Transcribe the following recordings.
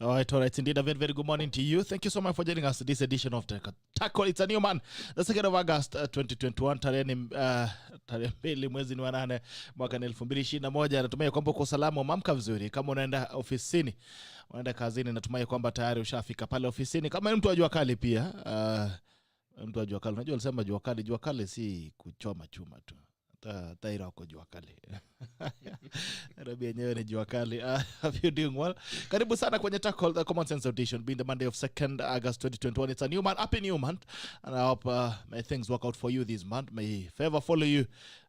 All right, indeed. A very, very good morning to you. Thank you so much for joining us this edition of Tackle. It's a new man. The 2nd of August 2021. Tarehe mbili mwezi wa 8 mwaka 2021. Natumai kwamba uko salama, umeamka vizuri. Kama unaenda ofisini, unaenda kazini, natumai kwamba tayari ushafika pale ofisini. Kama mtu ajua kali pia, mtu wa jua kali. Unajua alisema jua kali si kuchoma chuma tu. Tairo wako jua kali. Nairobi yenyewe ni jua kali. Have you doing well? Karibu sana kwenye Tackle, the Commoncents edition, being the Monday of 2nd August 2021. It's a new month, happy new month. And I hope may things work out for you this month. May favor follow you.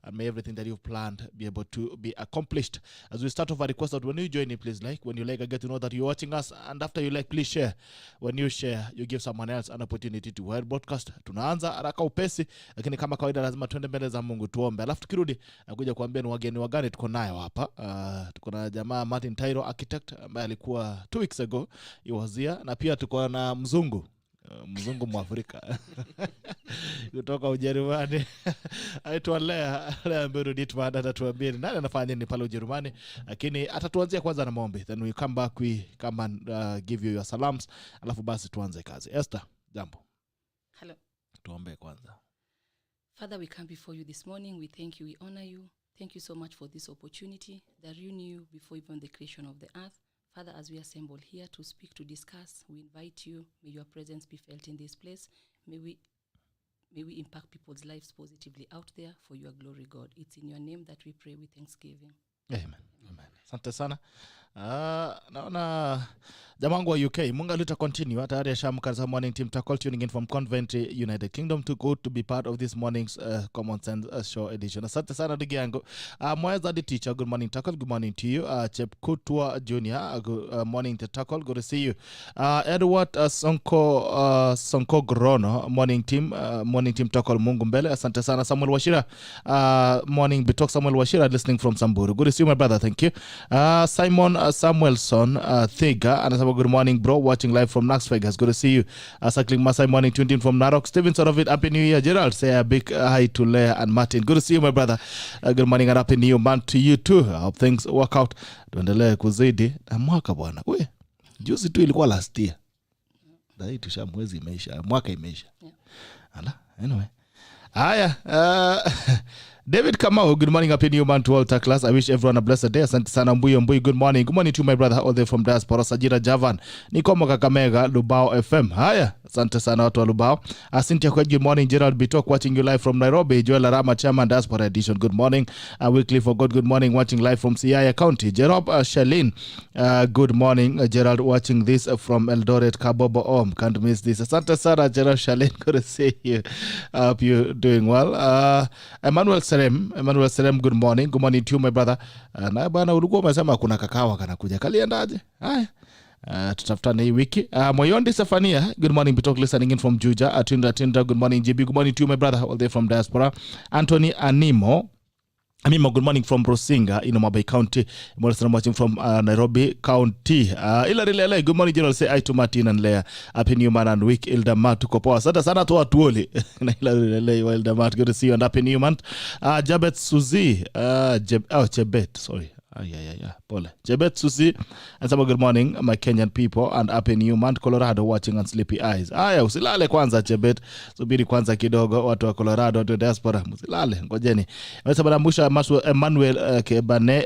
And may everything that you've planned be able to be accomplished. As we start off, I request that when you join in, please like. When you like, I get to know that you're watching us. And after you like, please share. When you share, you give someone else an opportunity to hear broadcast. Tunaanza haraka upesi, lakini kama kawaida lazima tuende mbele za Mungu tuombe. Alafu tukirudi nakuja kuambia ni wageni wagani tuko nayo hapa. Tuko na jamaa Martin Tairo, architect, ambaye alikuwa 2 weeks ago he was here, na pia tuko na mzungu Mwafrika kutoka Ujerumani aitwa Leah mbele Dittmann, atatuambia nani anafanya nini pale Ujerumani, lakini atatuanzia kwanza na maombi, then we come back, we come and give you your salams, alafu basi tuanze kazi. Esther, jambo. Hello. Tuombe kwanza. Father, we come before you this morning. We thank you, we honor you. Thank you so much for this opportunity that you knew before even the creation of the earth. Father, as we assemble here to speak, to discuss, we invite you. May your presence be felt in this place. May we impact people's lives positively out there for your glory, God. It's in your name that we pray with thanksgiving. Amen. Amen. Asante sana. Naona jamangu wa UK, Munga luta continue. Tayari ashamka za morning team Tackle, tuning in from Coventry, United Kingdom, to go to be part of this morning's Commoncents show edition. Asante sana ndugu yangu. Mweza the teacher, good morning Tackle, good morning to you. Chep Kutwa Junior, good morning to Tackle, good to see you. Edward Sonko Grono, morning team Tackle, Mungu mbele. Asante sana. Samuel Washira, morning Bitok Samuel Washira, listening from Samburu. Good to see you, my brother, thank you. Simon Samuelson Thiga, anasema good morning bro, watching live from Las Vegas. Good to see you. Cycling Masai, morning, tuned in from Narok. Steven Sorovit, happy new year. Gerald, say a big hi to Leah and Martin. Good to see you, my brother. Good morning and happy new month to you too. I hope things work out. Tuendelee kuzidi na mwaka bwana. We, juzi tu ilikuwa last year. Dai tusha mwezi imeisha, mwaka imeisha. Ala, anyway. Haya, David Kamau, good morning, happy new month to all Tacklers. I wish everyone a blessed day. Asante sana Mbuyo, good morning. Good morning to my brother all the way from diaspora, Sajira Javan. Nikomo Kakamega, Lubao FM. Haya, asante sana watu wa Lubao. Cynthia Kwed, good morning. Gerald Bitok, watching you live from Nairobi. Joel Arama, Chairman, Diaspora Edition, good morning. Weekly for God, good morning, watching live from Siaya County. Jerob Shalin, good morning. Gerald, watching this from Eldoret, Kabobo Om. Can't miss this. Asante sana, Jerob Shalin, good to see you. Hope you're doing well. Emmanuel Serem, good morning. Good morning to you, my brother. Na bana ulikuwa umesema kuna kakawa kanakuja. Kaliendaje? Haya. Tutafutana hii wiki. Moyondi Safania, good morning. Bitok listening in from Juja. Atinda, good morning. JB, good morning to you, my brother, all the way from diaspora. Anthony Animo, good morning from Rosinga in Omabay County. I'm watching from Nairobi County. Ila good morning General, say hi to Martin and Leah. Happy new month and week. Ilda Mat tuko poa. Asante sana tu watu wole. Ila Ilda Mat, good to see you and happy new month. Jabet Suzi, Jebet, sorry. Pole. Jebet Susi, and some good morning, my Kenyan people, and happy new month. Colorado watching on sleepy eyes. Usilale kwanza Jebet. Subiri kwanza kidogo, watu wa Colorado, watu wa diaspora. Usilale, ngojeni. Mwesa musha Emmanuel Kebane,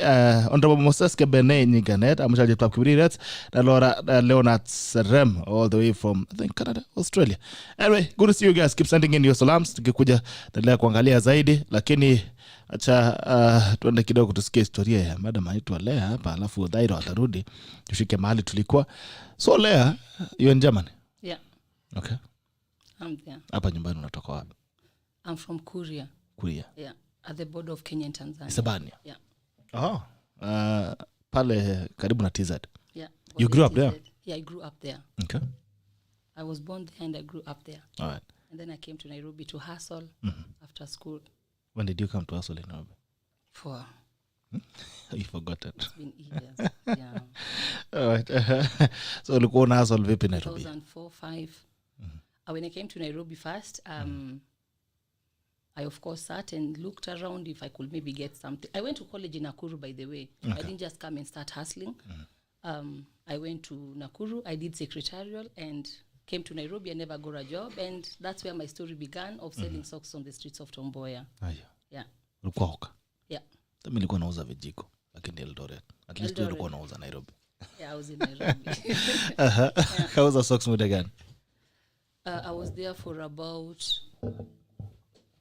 Honorable Moses Kebane Niganet, amusha jitwap Kibriret, na Laura Leonard Serem, all the way from, I think, Canada, Australia. Anyway, good to see you guys. Keep sending in your salams. Tukikuja, tuendelea kuangalia zaidi, lakini acha tuende kidogo tusikie historia ya madam anaitwa Leah hapa, alafu Tairo atarudi tushike mahali tulikuwa. So Leah, you in Germany? Yeah. Okay. I'm there. Hapa nyumbani unatoka wapi? I'm from Kuria. Yeah. At the border of Kenya and Tanzania. Isebania? Yeah. Oh. Pale karibu na TZ. Yeah. You grew up there? Yeah, I grew up there. Okay. I was born there and I grew up there. All right. And then I came to Nairobi to hustle after school. When did you come to hustle in Nairobi? You forgotten. It's been years. Yeah. All right. So ulikuwa una hustle vipi Nairobi? 2004, 5. When I came to Nairobi first, I of course sat and looked around if I could maybe get something. I went to college in Nakuru, by the way. Okay. I didn't just come and start hustling. I went to Nakuru, I did secretarial and came to Nairobi. I never got a job, and that's where my story began of selling socks on the streets of Tom Mboya. Yeah. Ulikuwa hoka? Yeah. Mimi nilikuwa nauza vijiko lakini Eldoret. At least wewe ulikuwa nauza Nairobi. Yeah, I was in Nairobi. Kauza socks muda gani? I was there for about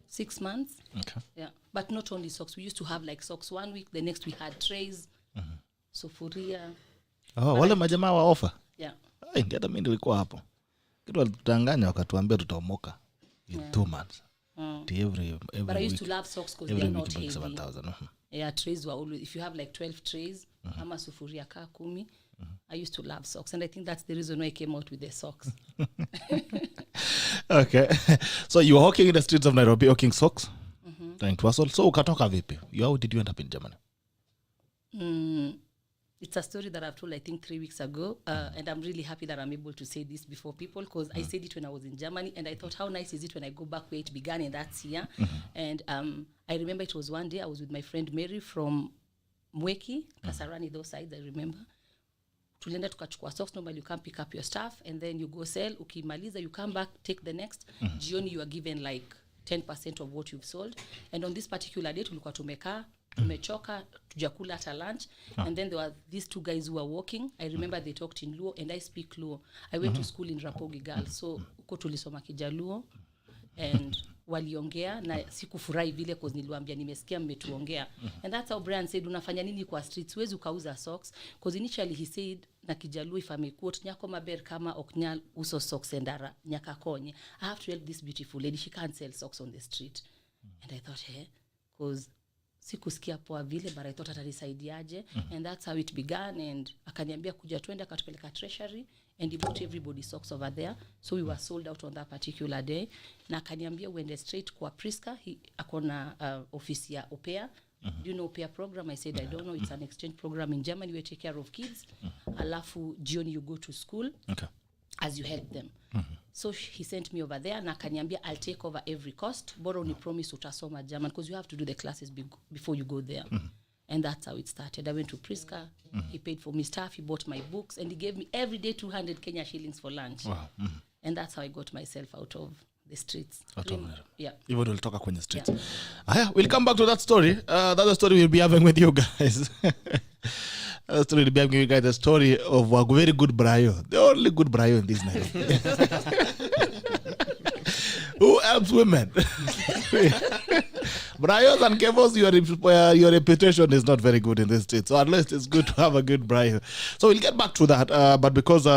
6 months. Okay. Yeah, but not only socks. We used to have like socks 1 week. The next we had trays, sufuria. Wale majamaa wa offer. Yeah. Ngeta mimi nilikuwa hapo. Kitu walitanganya wakatuambia tutaomoka in 2 months. Every but I used to love socks because they're not heavy. 7,000. Yeah, trays were always, if you have like 12 trays, ama sufuria ka 10, I used to love socks, and I think that's the reason why I came out with the socks. Okay. So you were hawking in the streets of Nairobi, hawking socks, trying to hustle. So ukatoka vipi? How did you end up in Germany? It's a story that I've told, I think, 3 weeks ago. And I'm really happy that I'm able to say this before people, because I said it when I was in Germany, and I thought, how nice is it when I go back where it began, and that's here. And I remember it was one day I was with my friend Mary from Mweki, Kasarani, those sides, I remember. Tulienda tukachukua socks. Normally you come pick up your stuff, and then you go sell. Ukimaliza, you come back, take the next. Jioni, you are given like 10% of what you've sold. And on this particular day, tulikuwa tumekaa, tumechoka, tujakula hata lunch. And then there were these 2 guys who were walking. I remember they talked in Luo, and I speak Luo. I went to school in Rapogi Girls, so uko tulisoma Kijaluo. And waliongea na sikufurahi vile cause niliwaambia nimesikia mmetuongea. And that's how Brian said, unafanya nini kwa streets? Huwezi ukauza socks, cause initially he said na Kijaluo, if I quote, nyako maber kama oknyal uso socks endara nyaka konye. I have to help this beautiful lady, she can't sell socks on the street. And I thought, cause sikusikia poa vile, but I thought atanisaidiaje. And that's how it began. And akaniambia kuja twende, akatupeleka treasury, and he bought everybody socks over there. So we were sold out on that particular day. Na akaniambia uende straight kwa Priska, akona office ya au pair. Do you know pair program? I said, I don't know. It's an exchange program in Germany where you take care of kids. Alafu jioni you go to school. Okay. As you help them. So he sent me over there, na akaniambia I'll take over every cost. Bora ni promise utasoma German, because you have to do the classes before you go there. And that's how it started. I went to Priska. He paid for me stuff. He bought my books, and he gave me every day 200 Kenya shillings for lunch. Wow. And that's how I got myself out of the streets. Yeah. Even we'll talk kwenye streets. Yeah. We'll come back to that story. That's the story we'll be having with you guys. The story we'll be having with you guys, the story of a very good brayo. The only good brayo in this night. Who helps women? Briars and Kevos, your reputation is not very good in this state. So at least it's good to have a good Briar. So we'll get back to that. But because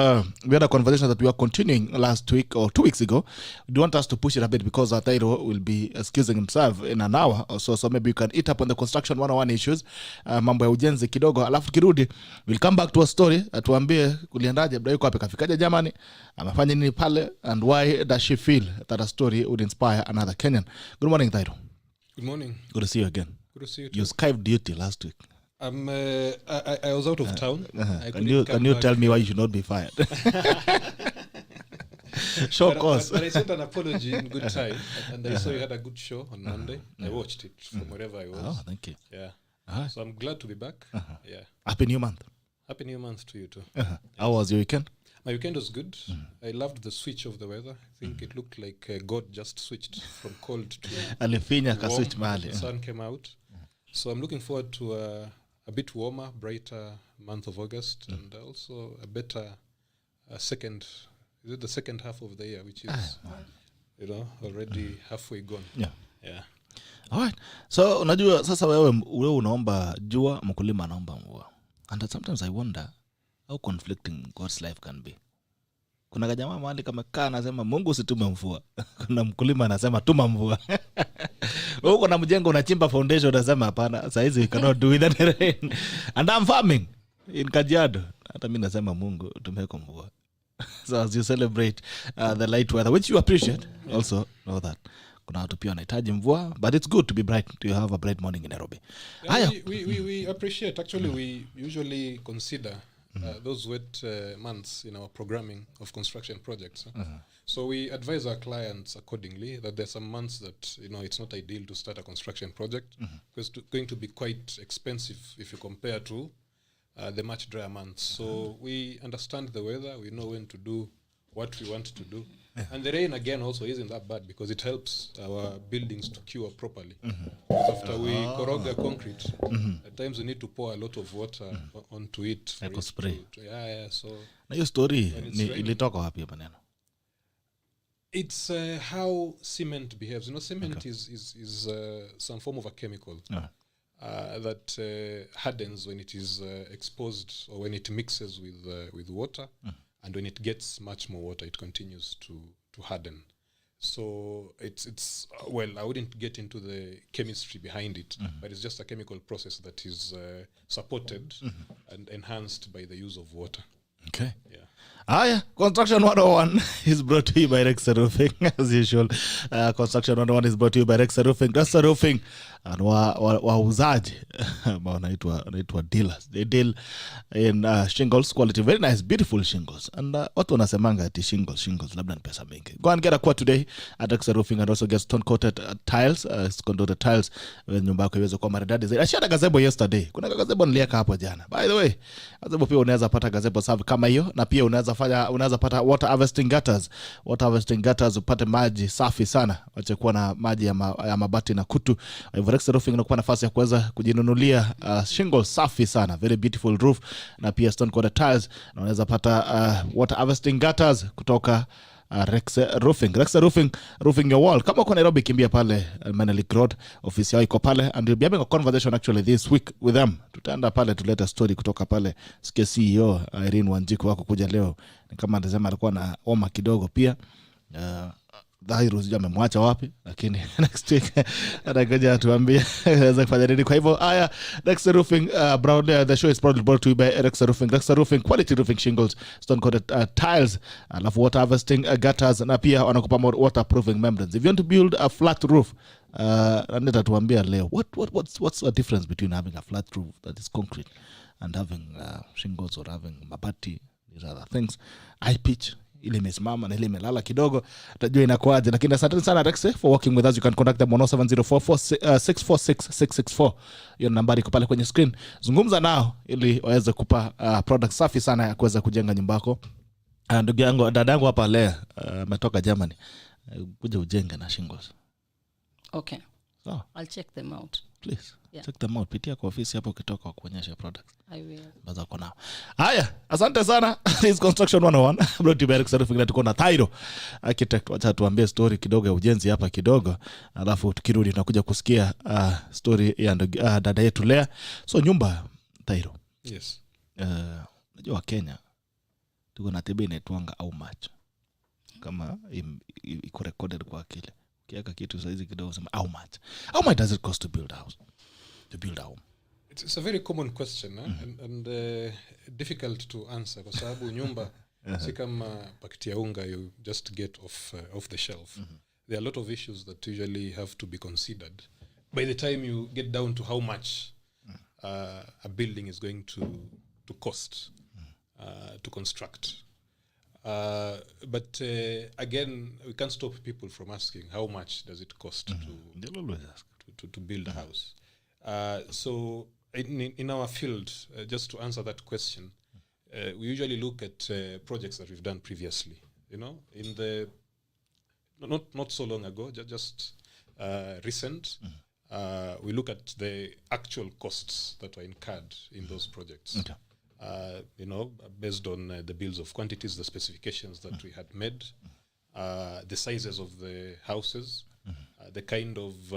we had a conversation that we were continuing last week or 2 weeks ago, we want us to push it a bit because Tairo will be excusing himself in an hour or so. So maybe you can eat up on the construction 101 issues. Mambo ya ujenzi kidogo. Alafu kirudi, we'll come back to a story. Tuambie kuliendaje Briar yuko apikafikaje Germany. Amefanya nini pale, and why does she feel that a story would inspire another Kenyan? Good morning, Tairo. Good morning. Good to see you again. Good to see you too. You Skype duty last week. I was out of town. Can you tell me why you should not be fired? Show cause. But I sent an apology in good time, and I saw you had a good show on Monday. I watched it from wherever I was. Oh, thank you. Yeah. So I'm glad to be back. Yeah. Happy New Month. Happy New Month to you too. Yes. How was your weekend? My weekend was good. I loved the switch of the weather. I think it looked like God just switched from cold to warm. The sun came out. So I'm looking forward to a bit warmer, brighter month of August, and also a better the second half of the year, which is already halfway gone. Yeah. All right. So unajua sasa wewe unaomba jua, mkulima anaomba mvua. And sometimes I wonder how conflicting God's life can be. Kuna kajamaa mahali kama kaa anasema Mungu usitume mvua. Kuna mkulima anasema tuma mvua. Wewe uko na mjengo unachimba foundation unasema hapana, sasa hizi we cannot do with the rain. And I'm farming in Kajiado. Hata mimi nasema Mungu tumeko mvua. So as you celebrate the light weather, which you appreciate, also know that kuna watu pia wanahitaji mvua, but it's good to be bright, to have a bright morning in Nairobi. Yeah, we appreciate. Actually, we usually consider those wet months in our programming of construction projects. So we advise our clients accordingly that there's some months that it's not ideal to start a construction project because it's going to be quite expensive if you compare to the much drier months. So we understand the weather, we know when to do what we want to do. And the rain again also isn't that bad because it helps our buildings to cure properly. Because after we koroga concrete, at times we need to pour a lot of water onto it. Like a spray. So na hiyo story ilitoka wapi hapa neno? It's how cement behaves. Cement is some form of a chemical that hardens when it is exposed or when it mixes with water, and when it gets much more water, it continues to harden. So it's well, I wouldn't get into the chemistry behind it, but it's just a chemical process that is supported and enhanced by the use of water. Okay. Yeah. Construction 101 is brought to you by Rexa Roofing, as usual. Construction 101 is brought to you by Rexa Roofing. Rexa Roofing and wauzaji ambao wanaitwa dealers. They deal in shingles quality, very nice, beautiful shingles. And watu wanasemanga ati shingles labda ni pesa mingi. Go and get a quote today at Rexa Roofing and also get stone coated tiles, stone coated tiles when nyumba yako iweze kuwa maridadi. Ashia gazebo yesterday. Kuna gazebo nilieka hapo jana. By the way, gazebo pia unaweza pata gazebo safi kama hiyo, na pia unaweza pata water harvesting gutters upate maji safi sana, wache kuwa na maji ya mabati na kutu. Rexa Roofing inakupa nafasi ya kuweza kujinunulia shingle safi sana, very beautiful roof, na pia stone coated tiles, na unaweza pata water harvesting gutters kutoka Rexa Roofing. Rexa Roofing, roofing your wall. Kama uko Nairobi, kimbia pale Menelik Road, ofisi yao iko pale, and we'll be having a conversation actually this week with them. Tutaenda pale tuleta story kutoka pale. Sikia CEO Irene Wanjiku wako kuja leo, ni kama anasema alikuwa na homa kidogo pia. Tairo sijui amemwacha wapi, lakini next week atakuja atuambie aweza kufanya nini. Kwa hivyo Rexa Roofing, the show is proudly brought to you by Rexa Roofing. Rexa Roofing, quality roofing shingles, stone coated tiles, alafu water harvesting gutters, na pia wanakupa waterproofing membranes. If you want to build a flat roof, nenda tuambia leo what's the difference between having a flat roof that is concrete and having shingles or having mabati, these other things. High pitch, ile imesimama na ile imelala kidogo, utajua inakuaje. Lakini asante sana Rexa for working with us. You can contact them on 0704-646-664. Hiyo nambari iko pale kwenye screen. Zungumza nao ili waweze kupa product safi sana ya kuweza kujenga nyumba yako. Ndugu yangu, dada yangu hapa Leah ametoka Germany, kuja ujenge na shingles. Okay. So I'll check them out. Please. Yeah. Check them out. Pitia kwa ofisi hapo ukitoka kuonyesha products. I will. Baza kwa nao. Asante sana. This is Construction 101. Brought to you by Rexa Roofing, na tuko na Tairo architect. Wacha tuambie story kidogo ya ujenzi hapa kidogo, alafu tukirudi tunakuja kusikia story ya dada yetu Leah. So nyumba Tairo. Yes. Unajua Kenya tuko na tebe inaitwanga au match. Kama iko recorded kwa akili. Kiaka kitu saizi kidogo sema how much does it cost to build a house, to build a home? It's a very common question and difficult to answer kwa sababu nyumba si kama pakiti ya unga you just get off the shelf. There are a lot of issues that usually have to be considered by the time you get down to how much a building is going to cost to construct. But again, we can't stop people from asking how much does it cost to build a house. So in our field, just to answer that question, we usually look at projects that we've done previously. In the not so long ago, just recent, we look at the actual costs that were incurred in those projects. Okay. Based on the bills of quantities, the specifications that we had made, the sizes of the houses, the kind of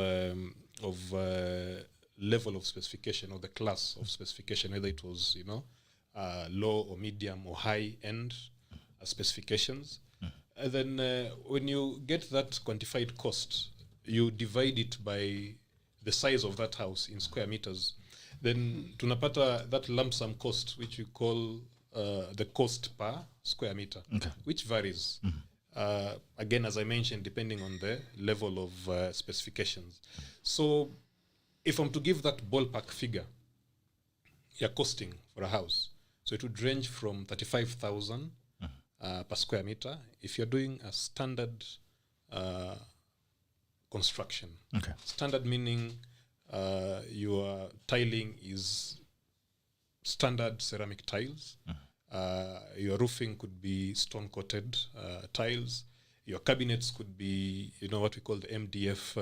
level of specification or the class of specification, whether it was low or medium or high end specifications. And then when you get that quantified cost, you divide it by the size of that house in square meters. Then tunapata that lump sum cost, which we call the cost per square meter, which varies. Again, as I mentioned, depending on the level of specifications. So if I'm to give that ballpark figure, you're costing for a house, so it would range from 35,000 per square meter if you're doing a standard construction. Okay. Standard meaning your tiling is standard ceramic tiles. Your roofing could be stone coated tiles. Your cabinets could be, what we call the MDF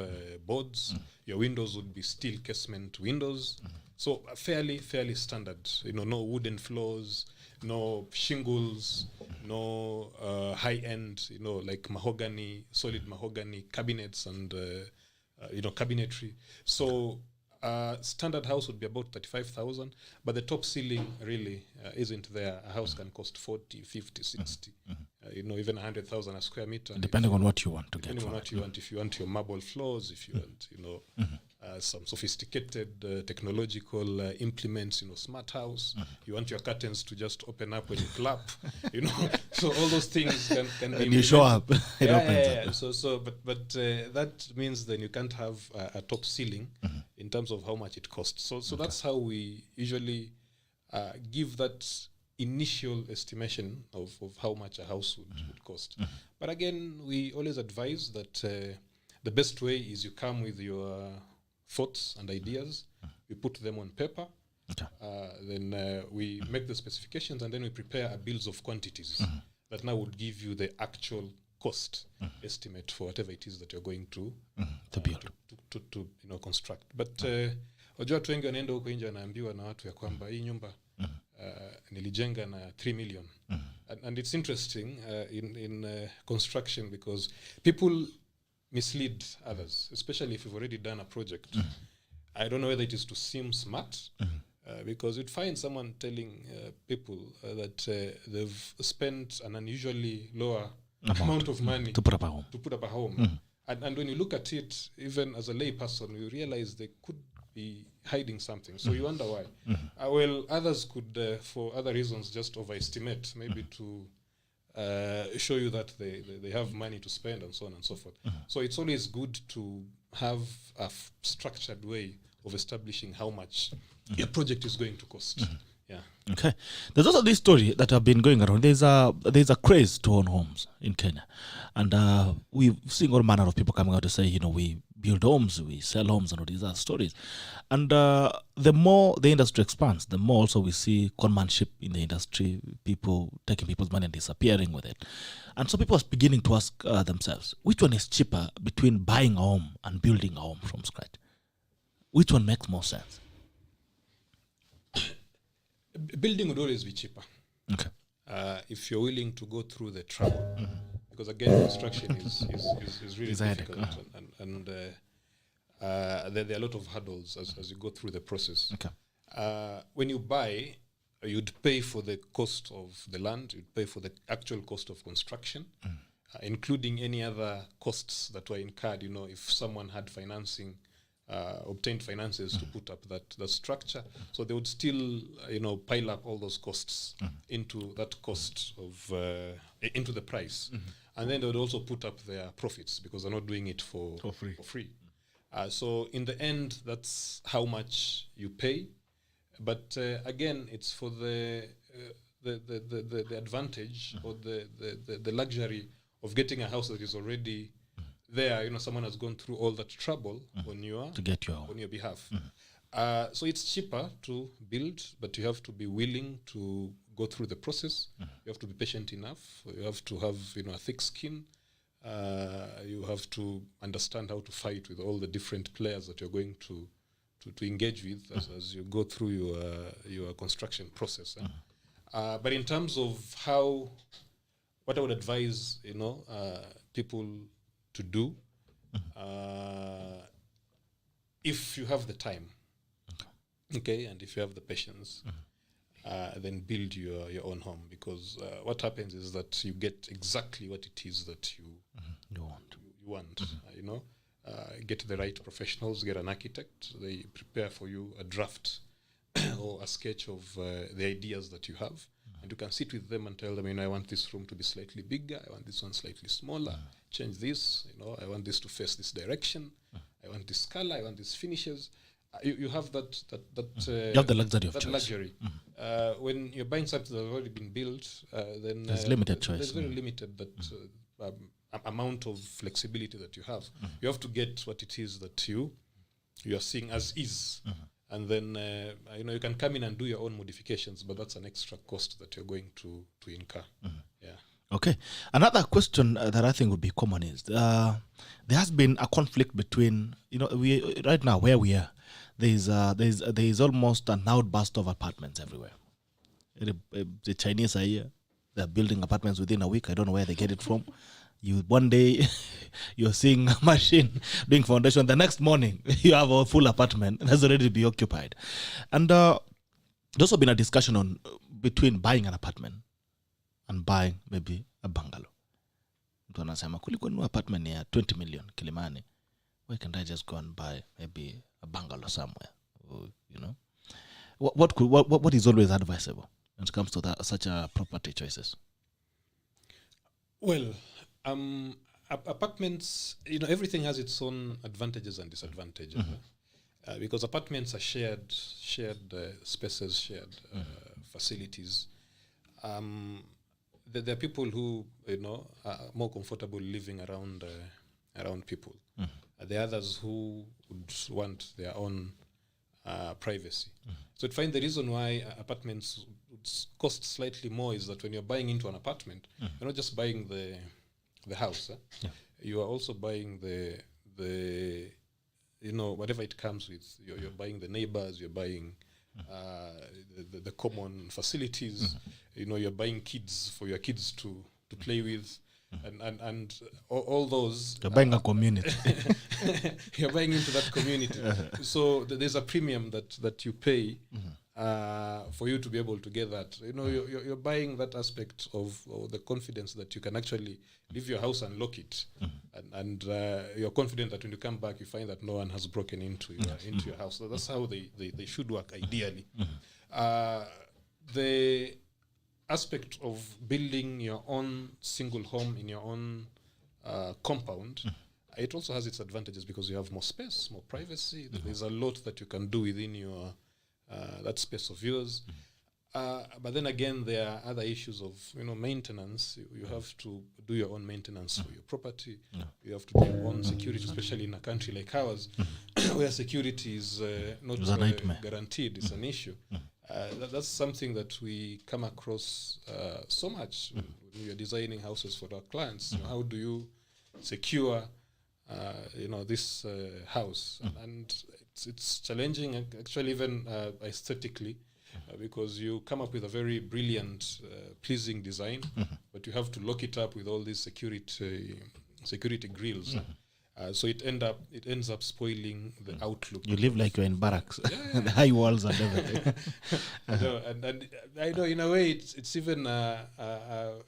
boards. Your windows would be steel casement windows. So fairly standard. No wooden floors, no shingles, no high-end, like mahogany, solid mahogany cabinets and, cabinetry. So standard house would be about 35,000, but the top ceiling really isn't there. A house can cost 40, 50, 60, even 100,000 a square meter. Depending on what you want to get. Depending on what you want. If you want your marble floors, if you want, some sophisticated technological implements, smart house. You want your curtains to just open up when you clap, So all those things can be. When you show up, it opens up. But that means then you can't have a top ceiling in terms of how much it costs. So that's how we usually give that initial estimation of how much a house would cost. But again, we always advise that the best way is you come with your thoughts and ideas, we put them on paper, then we make the specifications, and then we prepare a bills of quantities that now would give you the actual cost estimate for whatever it is that you're going to build, to construct. But wajua watu wengi wanaenda huko nje wanaambiwa na watu ya kwamba hii nyumba nilijenga na 3 million. And it's interesting in construction because people mislead others, especially if you've already done a project. I don't know whether it is to seem smart, because you'd find someone telling people that they've spent an unusually lower amount of money to put up a home. And when you look at it, even as a lay person, you realize they could be hiding something. So you wonder why. Well, others could, for other reasons, just overestimate, maybe to show you that they have money to spend and so on and so forth. So it's always good to have a structured way of establishing how much your project is going to cost. Yeah. Okay. There's also this story that have been going around. There's a craze to own homes in Kenya, and we've seen all manner of people coming out to say, we build homes, we sell homes, and all these other stories. And the more the industry expands, the more also we see conmanship in the industry, people taking people's money and disappearing with it. And so people are beginning to ask themselves, which one is cheaper between buying a home and building a home from scratch? Which one makes more sense? Building would always be cheaper. Okay. If you're willing to go through the trouble. Because again, construction is really difficult. And there are a lot of hurdles as you go through the process. Okay. When you buy, you'd pay for the cost of the land, you'd pay for the actual cost of construction, including any other costs that were incurred, if someone had financing, obtained finances to put up that structure. So they would still, pile up all those costs into that cost of, into the price. And then they would also put up their profits because they're not doing it for free. So in the end, that's how much you pay. But again, it's for the advantage or the luxury of getting a house that is already there. Someone has gone through all that trouble on your behalf. So it's cheaper to build, but you have to be willing to go through the process. You have to be patient enough. You have to have a thick skin. You have to understand how to fight with all the different players that you're going to engage with as you go through your construction process. But in terms of what I would advise people to do, if you have the time, okay, and if you have the patience, then build your own home, because what happens is that you get exactly what it is that you want. Get the right professionals, get an architect, they prepare for you a draft or a sketch of the ideas that you have, and you can sit with them and tell them, I want this room to be slightly bigger, I want this one slightly smaller, change this, I want this to face this direction, I want this color, I want these finishes. You have that you have the luxury of choice. Luxury. When you're buying something that's already been built, then there's limited choice. There's very limited amount of flexibility that you have. You have to get what it is that you are seeing as is, and then you can come in and do your own modifications, but that's an extra cost that you're going to incur. Yeah. Okay. Another question that I think would be common is there has been a conflict between we right now where we are. There is almost an outburst of apartments everywhere. The Chinese are here. They're building apartments within a week. I don't know where they get it from. One day you're seeing a machine doing foundation. The next morning you have a full apartment that's already be occupied. And there's also been a discussion on between buying an apartment and buying maybe a bungalow. Mtu anasema kuliko nunua apartment ya 20 million Kilimani, why can't I just go and buy maybe a bungalow somewhere? Or, what is always advisable when it comes to such a property choices? Well, apartments, everything has its own advantages and disadvantages. Because apartments are shared spaces, shared facilities. There are people who are more comfortable living around people. There are others who would want their own privacy. So to find the reason why apartments would cost slightly more is that when you're buying into an apartment, you're not just buying the house. You are also buying the whatever it comes with. You're buying the neighbors. You're buying the common facilities. You're buying kids for your kids to play with, and all those. You're buying a community. You're buying into that community. So there's a premium that you pay for you to be able to get that. You're buying that aspect of the confidence that you can actually leave your house and lock it, and you're confident that when you come back you find that no one has broken into your house. So that's how they should work ideally. The aspect of building your own single home in your own compound, it also has its advantages because you have more space, more privacy. There's a lot that you can do within your that space of yours. But then again, there are other issues of maintenance. You have to do your own maintenance for your property. You have to do your own security, especially in a country like ours, where security is not guaranteed. It's an issue. That's something that we come across so much when we are designing houses for our clients. How do you secure this house? And it's challenging, actually, even aesthetically, because you come up with a very brilliant, pleasing design, but you have to lock it up with all these security grills. So it ends up spoiling the outlook. You live like you're in barracks. The high walls and everything. And I know in a way it's even a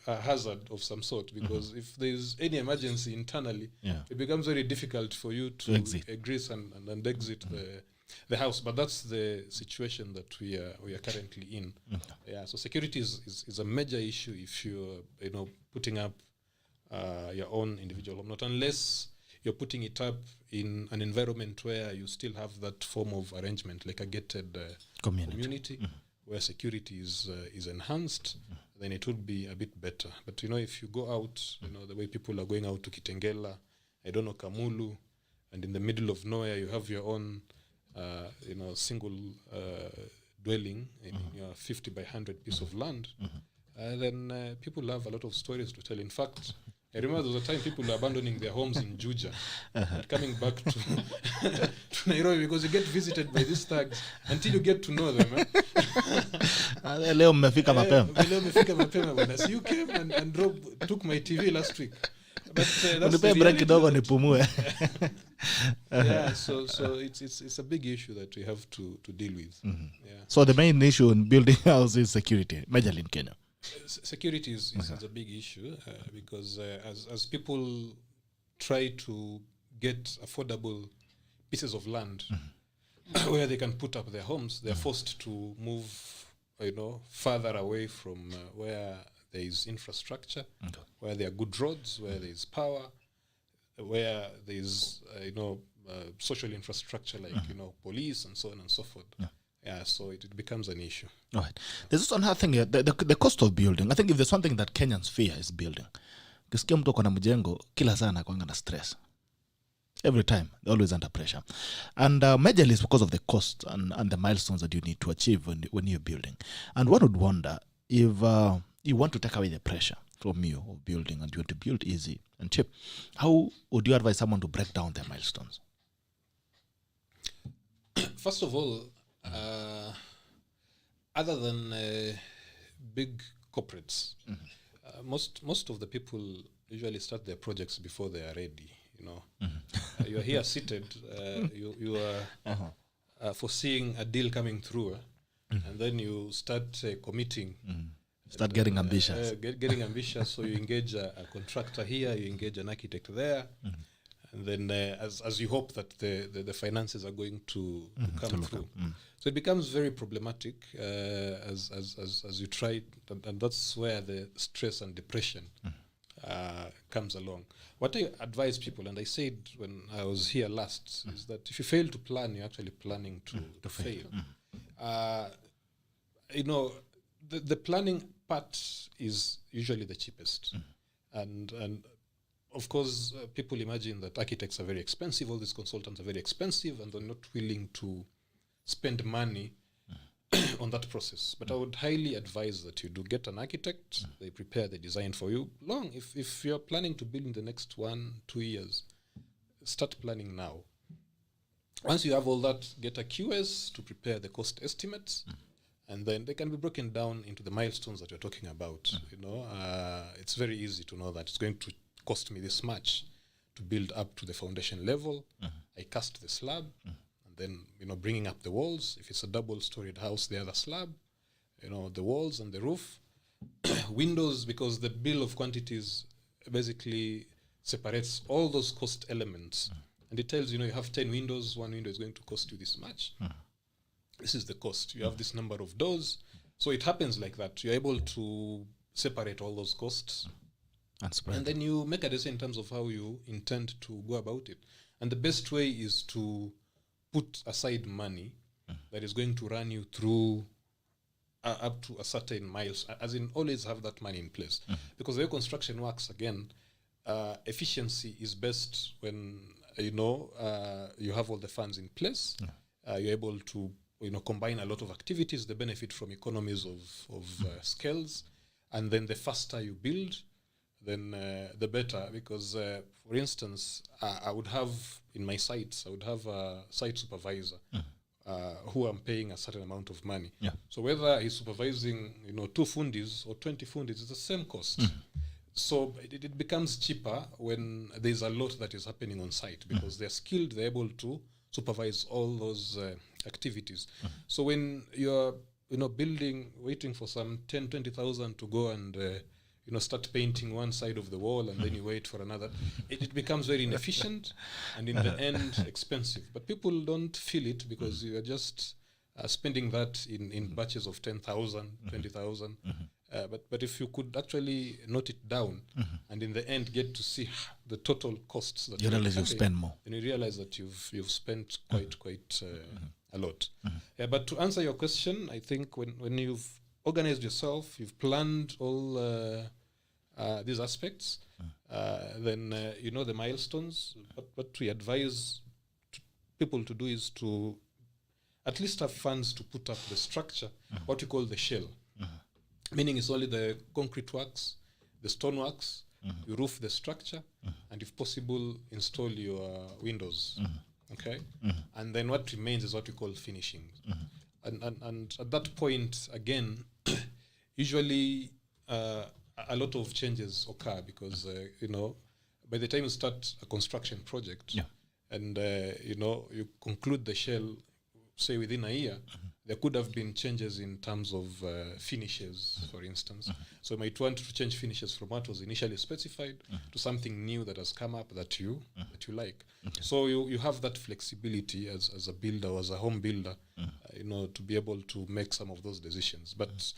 hazard of some sort, because if there's any emergency internally, it becomes very difficult for you to exit and exit the house. But that's the situation that we are currently in. So security is a major issue if you're putting up your own individual home, not unless you're putting it up in an environment where you still have that form of arrangement, like a gated community where security is enhanced, then it would be a bit better. But if you go out, the way people are going out to Kitengela, Kamulu, and in the middle of nowhere you have your own single dwelling in your 50 by 100 piece of land, then people have a lot of stories to tell. In fact, I remember there was a time people were abandoning their homes in Juja and coming back to Nairobi because you get visited by these thugs until you get to know them. Leo mmefika mapema bwana. So you came and took my TV last week. But that's the break kidogo nipumue. So it's a big issue that we have to deal with. So the main issue in building houses is security, majorly in Kenya. Security is a big issue because as people try to get affordable pieces of land where they can put up their homes, they're forced to move, further away from where there is infrastructure, where there are good roads, where there is power, where there is social infrastructure like police and so on and so forth. So it becomes an issue. Right. There's also another thing here, the cost of building. I think if there's something that Kenyans fear is building. Kisikia mtu kwa na mjengo, kila saa anakuanga na stress. Every time, they're always under pressure. And majorly is because of the cost and the milestones that you need to achieve when you're building. And one would wonder if you want to take away the pressure from you of building and you want to build easy and cheap, how would you advise someone to break down their milestones? First of all, other than big corporates, most of the people usually start their projects before they are ready. You're here seated, you are foreseeing a deal coming through, and then you start committing. Start getting ambitious. Getting ambitious, so you engage a contractor here, you engage an architect there, and then as you hope that the finances are going to come through. So it becomes very problematic as you try, and that's where the stress and depression comes along. What I advise people, and I said when I was here last, is that if you fail to plan, you're actually planning to fail. The planning part is usually the cheapest. And of course, people imagine that architects are very expensive, all these consultants are very expensive, and they're not willing to spend money on that process. But I would highly advise that you do get an architect, they prepare the design for you. If you're planning to build in the next 1-2 years, start planning now. Once you have all that, get a QS to prepare the cost estimates, and then they can be broken down into the milestones that you're talking about. It's very easy to know that it's going to cost me this much to build up to the foundation level. I cast the slab, and then bringing up the walls. If it's a double-storied house, the other slab, the walls and the roof, windows, because the bill of quantities basically separates all those cost elements, and it tells you have 10 windows. One window is going to cost you this much. This is the cost. You have this number of doors. So it happens like that. You're able to separate all those costs. And then you make a decision in terms of how you intend to go about it. And the best way is to put aside money that is going to run you through up to a certain miles. As in, always have that money in place. Because the way construction works, again, efficiency is best when, you have all the funds in place. You're able to combine a lot of activities, they benefit from economies of scales, and then the faster you build, then the better. Because, for instance, I would have in my sites, I would have a site supervisor who I'm paying a certain amount of money. So whether he's supervising 2 fundis or 20 fundis, it's the same cost. So it becomes cheaper when there's a lot that is happening on site, because they're skilled, they're able to supervise all those activities. So when you're building, waiting for some 10,000-20,000 to go and start painting one side of the wall, and then you wait for another, it becomes very inefficient and in the end expensive. But people don't feel it, because you are just spending that in batches of 10,000, 20,000. But if you could actually note it down and in the end get to see the total costs that you realize you've spent more, then you realize that you've spent quite a lot. But to answer your question, I think when you've organized yourself, you've planned all these aspects, then the milestones. What we advise people to do is to at least have funds to put up the structure, what we call the shell. Meaning it's only the concrete works, the stone works, you roof the structure, and if possible, install your windows. Okay? And then what remains is what we call finishing. And at that point, again, usually a lot of changes occur, because, by the time you start a construction project, and, you conclude the shell, say within a year, there could have been changes in terms of finishes, for instance. So you might want to change finishes from what was initially specified to something new that has come up that you like. So you have that flexibility as a builder or as a home builder, to be able to make some of those decisions. But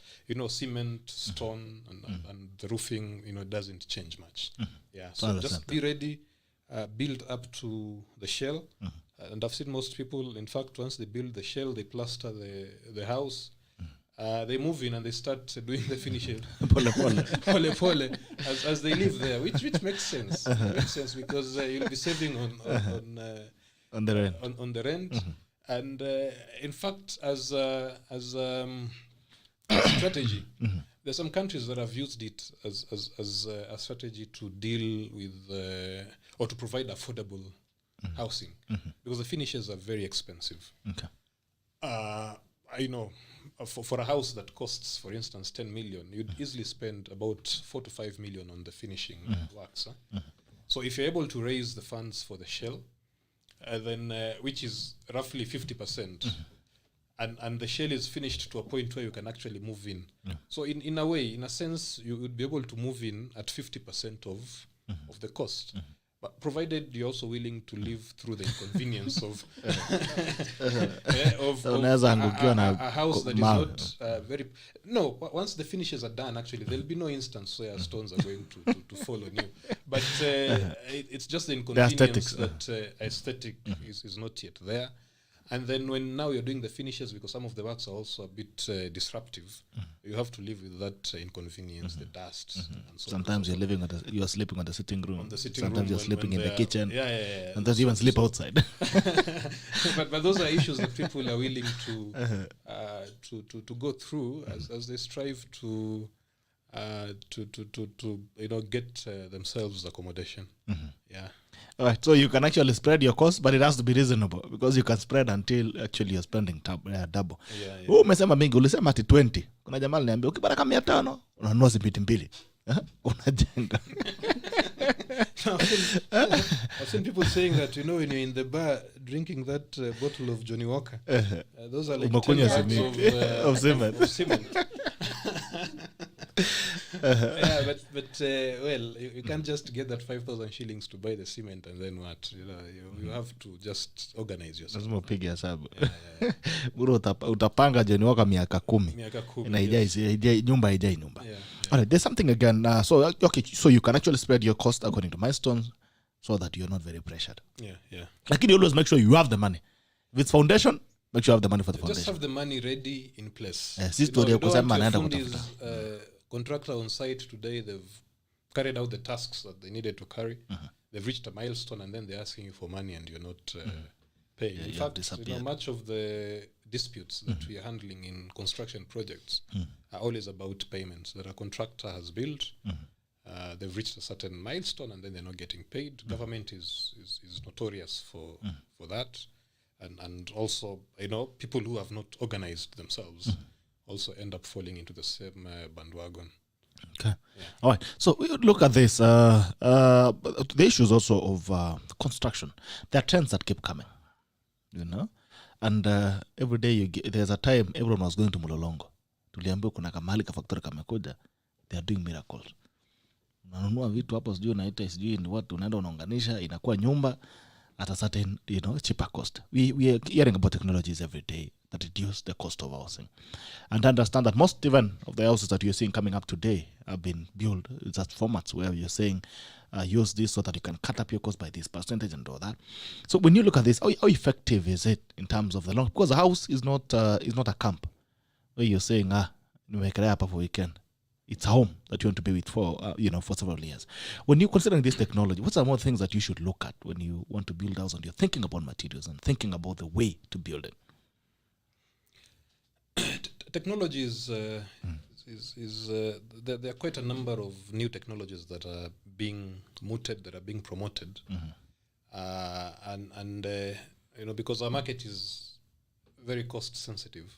cement, stone, and the roofing, doesn't change much. So just be ready, build up to the shell. And I've seen most people, in fact, once they build the shell, they plaster the house, they move in and they start doing the finishing pole as they live there, which makes sense. Makes sense, because you'll be saving on the rent. And in fact, as a strategy, there's some countries that have used it as a strategy to deal with or to provide affordable housing, because the finishes are very expensive. I know for a house that costs, for instance, 10 million, you'd easily spend about 4 to 5 million on the finishing works. So if you're able to raise the funds for the shell, then which is roughly 50%, and the shell is finished to a point where you can actually move in. So in a way, in a sense, you would be able to move in at 50% of the cost. But provided you're also willing to live through the inconvenience of a house that is not very... No, once the finishes are done, actually, there'll be no instance where stones are going to fall on you. But it's just the inconvenience that aesthetic is not yet there. And then when now you're doing the finishes, because some of the works are also a bit disruptive, you have to live with that inconvenience, the dust. And so sometimes you're sleeping on the sitting room. On the sitting sometimes room you're sleeping in the kitchen. Yeah. And then even sleep outside. but those are issues that people are willing to go through as they strive to get themselves accommodation. Yeah. All right, so you can actually spread your cost, but it has to be reasonable because you can spread until actually you're spending double. Wewe umesema mingi, ulisema ati 20. Kuna jamaa aliniambia ukipata kama 500 unanunua simiti mbili. Unajenga. I've seen people saying that, when you're in the bar drinking that bottle of Johnny Walker, those are like 10 bags of cement. But you can't just get that 5,000 shillings to buy the cement and then what? You have to just organize yourself. Lazima upige hesabu. Bro utapanga Johnny Walker miaka 10. Na nyumba haijai nyumba. All right, there's something again. So you can actually spread your cost according to milestones so that you're not very pressured. Yeah. Like, you always make sure you have the money. If it's foundation, make sure you have the money for the foundation. Just have the money ready in place. Contractor on site today, they've carried out the tasks that they needed to carry. They've reached a milestone and then they're asking you for money and you're not paying. In fact, much of the disputes that we are handling in construction projects are always about payments that a contractor has built. They've reached a certain milestone and then they're not getting paid. Government is notorious for that. And also, people who have not organized themselves also end up falling into the same bandwagon. Okay. Yeah. All right. So we look at this. The issues also of construction. There are trends that keep coming, and every day there's a time everyone was going to Mulolongo. Tuliambiwa kuna kamali ka factory kamekuja. They are doing miracles. Unanunua vitu hapo sijui unaita sijui ni watu unaenda unaunganisha inakuwa nyumba at a certain cheaper cost. We are hearing about technologies every day that reduce the cost of housing, and understand that most even of the houses that you're seeing coming up today have been built at formats where you're saying use this so that you can cut up your cost by this percentage and all that. So when you look at this, how effective is it in terms of the long? Because a house is not a camp where you're saying nimekelea hapa for weekend. It's a home that you want to be with for several years. When you're considering this technology, what are more things that you should look at when you want to build a house and you're thinking about materials and thinking about the way to build it? Technology is there are quite a number of new technologies that are being mooted, that are being promoted, and because our market is very cost sensitive,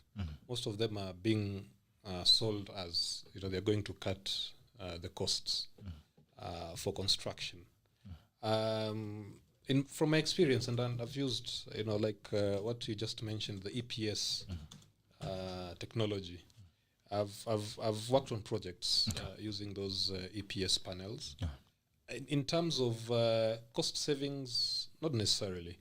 most of them are being sold as they're going to cut the costs for construction. From my experience, and I've used what you just mentioned, the EPS technology. I've worked on projects using those EPS panels. In terms of cost savings, not necessarily.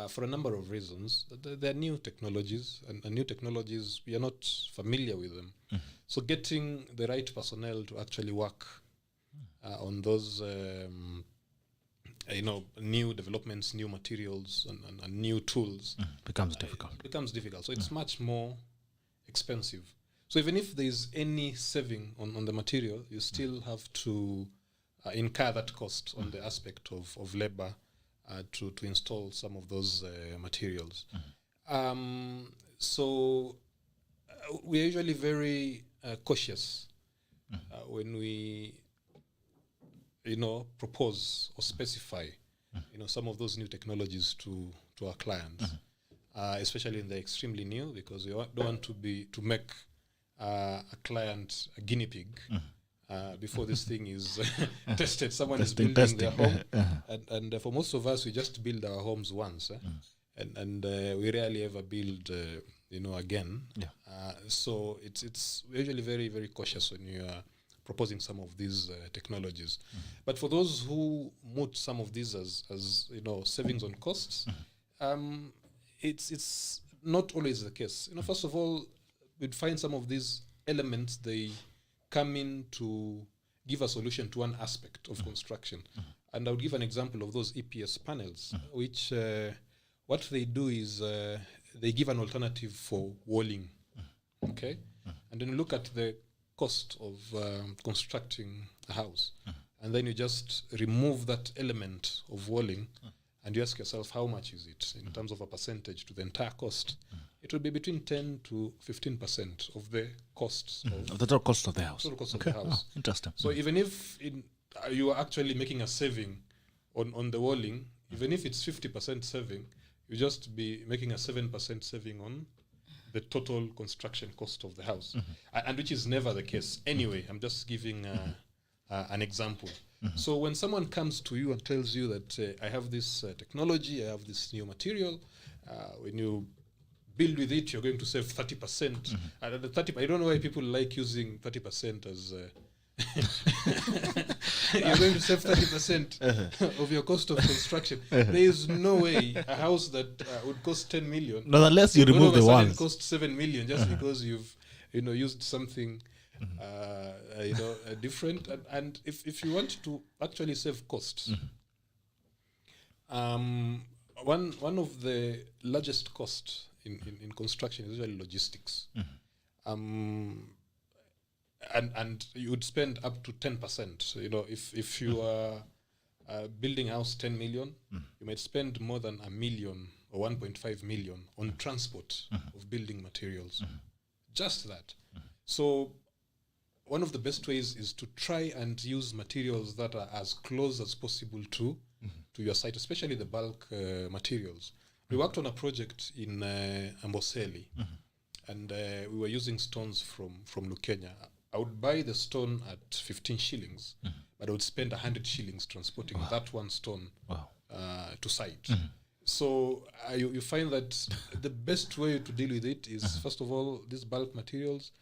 For a number of reasons. There are new technologies, and new technologies, we are not familiar with them. So getting the right personnel to actually work on those new developments, new materials, and new tools becomes difficult. So it's much more expensive. So even if there's any saving on the material, you still have to incur that cost on the aspect of labor to install some of those materials. So we're usually very cautious when we propose or specify some of those new technologies to our clients. especially in the extremely new, because we don't want to make a client a guinea pig before this thing is tested. Someone is building their home, and for most of us, we just build our homes once, and we rarely ever build, again. So it's usually very, very cautious when you are proposing some of these technologies. But for those who moot some of these as savings on costs, it's not always the case. First of all, we'd find some of these elements, they come in to give a solution to one aspect of construction. And I'll give an example of those EPS panels, which what they do is they give an alternative for walling. Okay? And then you look at the cost of constructing a house, and then you just remove that element of walling, and you ask yourself, how much is it in terms of a percentage to the entire cost? It will be between 10 to 15% of the costs of the total cost of the house. Total cost of the house. Interesting. So even if you are actually making a saving on the walling, even if it's 50% saving, you just be making a 7% saving on the total construction cost of the house, and which is never the case. Anyway, I'm just giving an example. So when someone comes to you and tells you that I have this technology, I have this new material, when you build with it, you're going to save 30%. And the 30, I don't know why people like using 30% as you're going to save 30% of your cost of construction. There is no way a house that would cost 10 million, not unless you remove the walls, cost 7 million just because you've used something different. And if you want to actually save costs, one of the largest costs in construction is usually logistics. And you would spend up to 10%. So, if you are building a house 10 million, you might spend more than $1 million or 1.5 million on transport of building materials. Just that. So one of the best ways is to try and use materials that are as close as possible to your site, especially the bulk materials. We worked on a project in Amboseli, and we were using stones from Kenya. I would buy the stone at 15 shillings, but I would spend 100 shillings transporting that one stone to site. So you find that the best way to deal with it is, first of all, these bulk materials,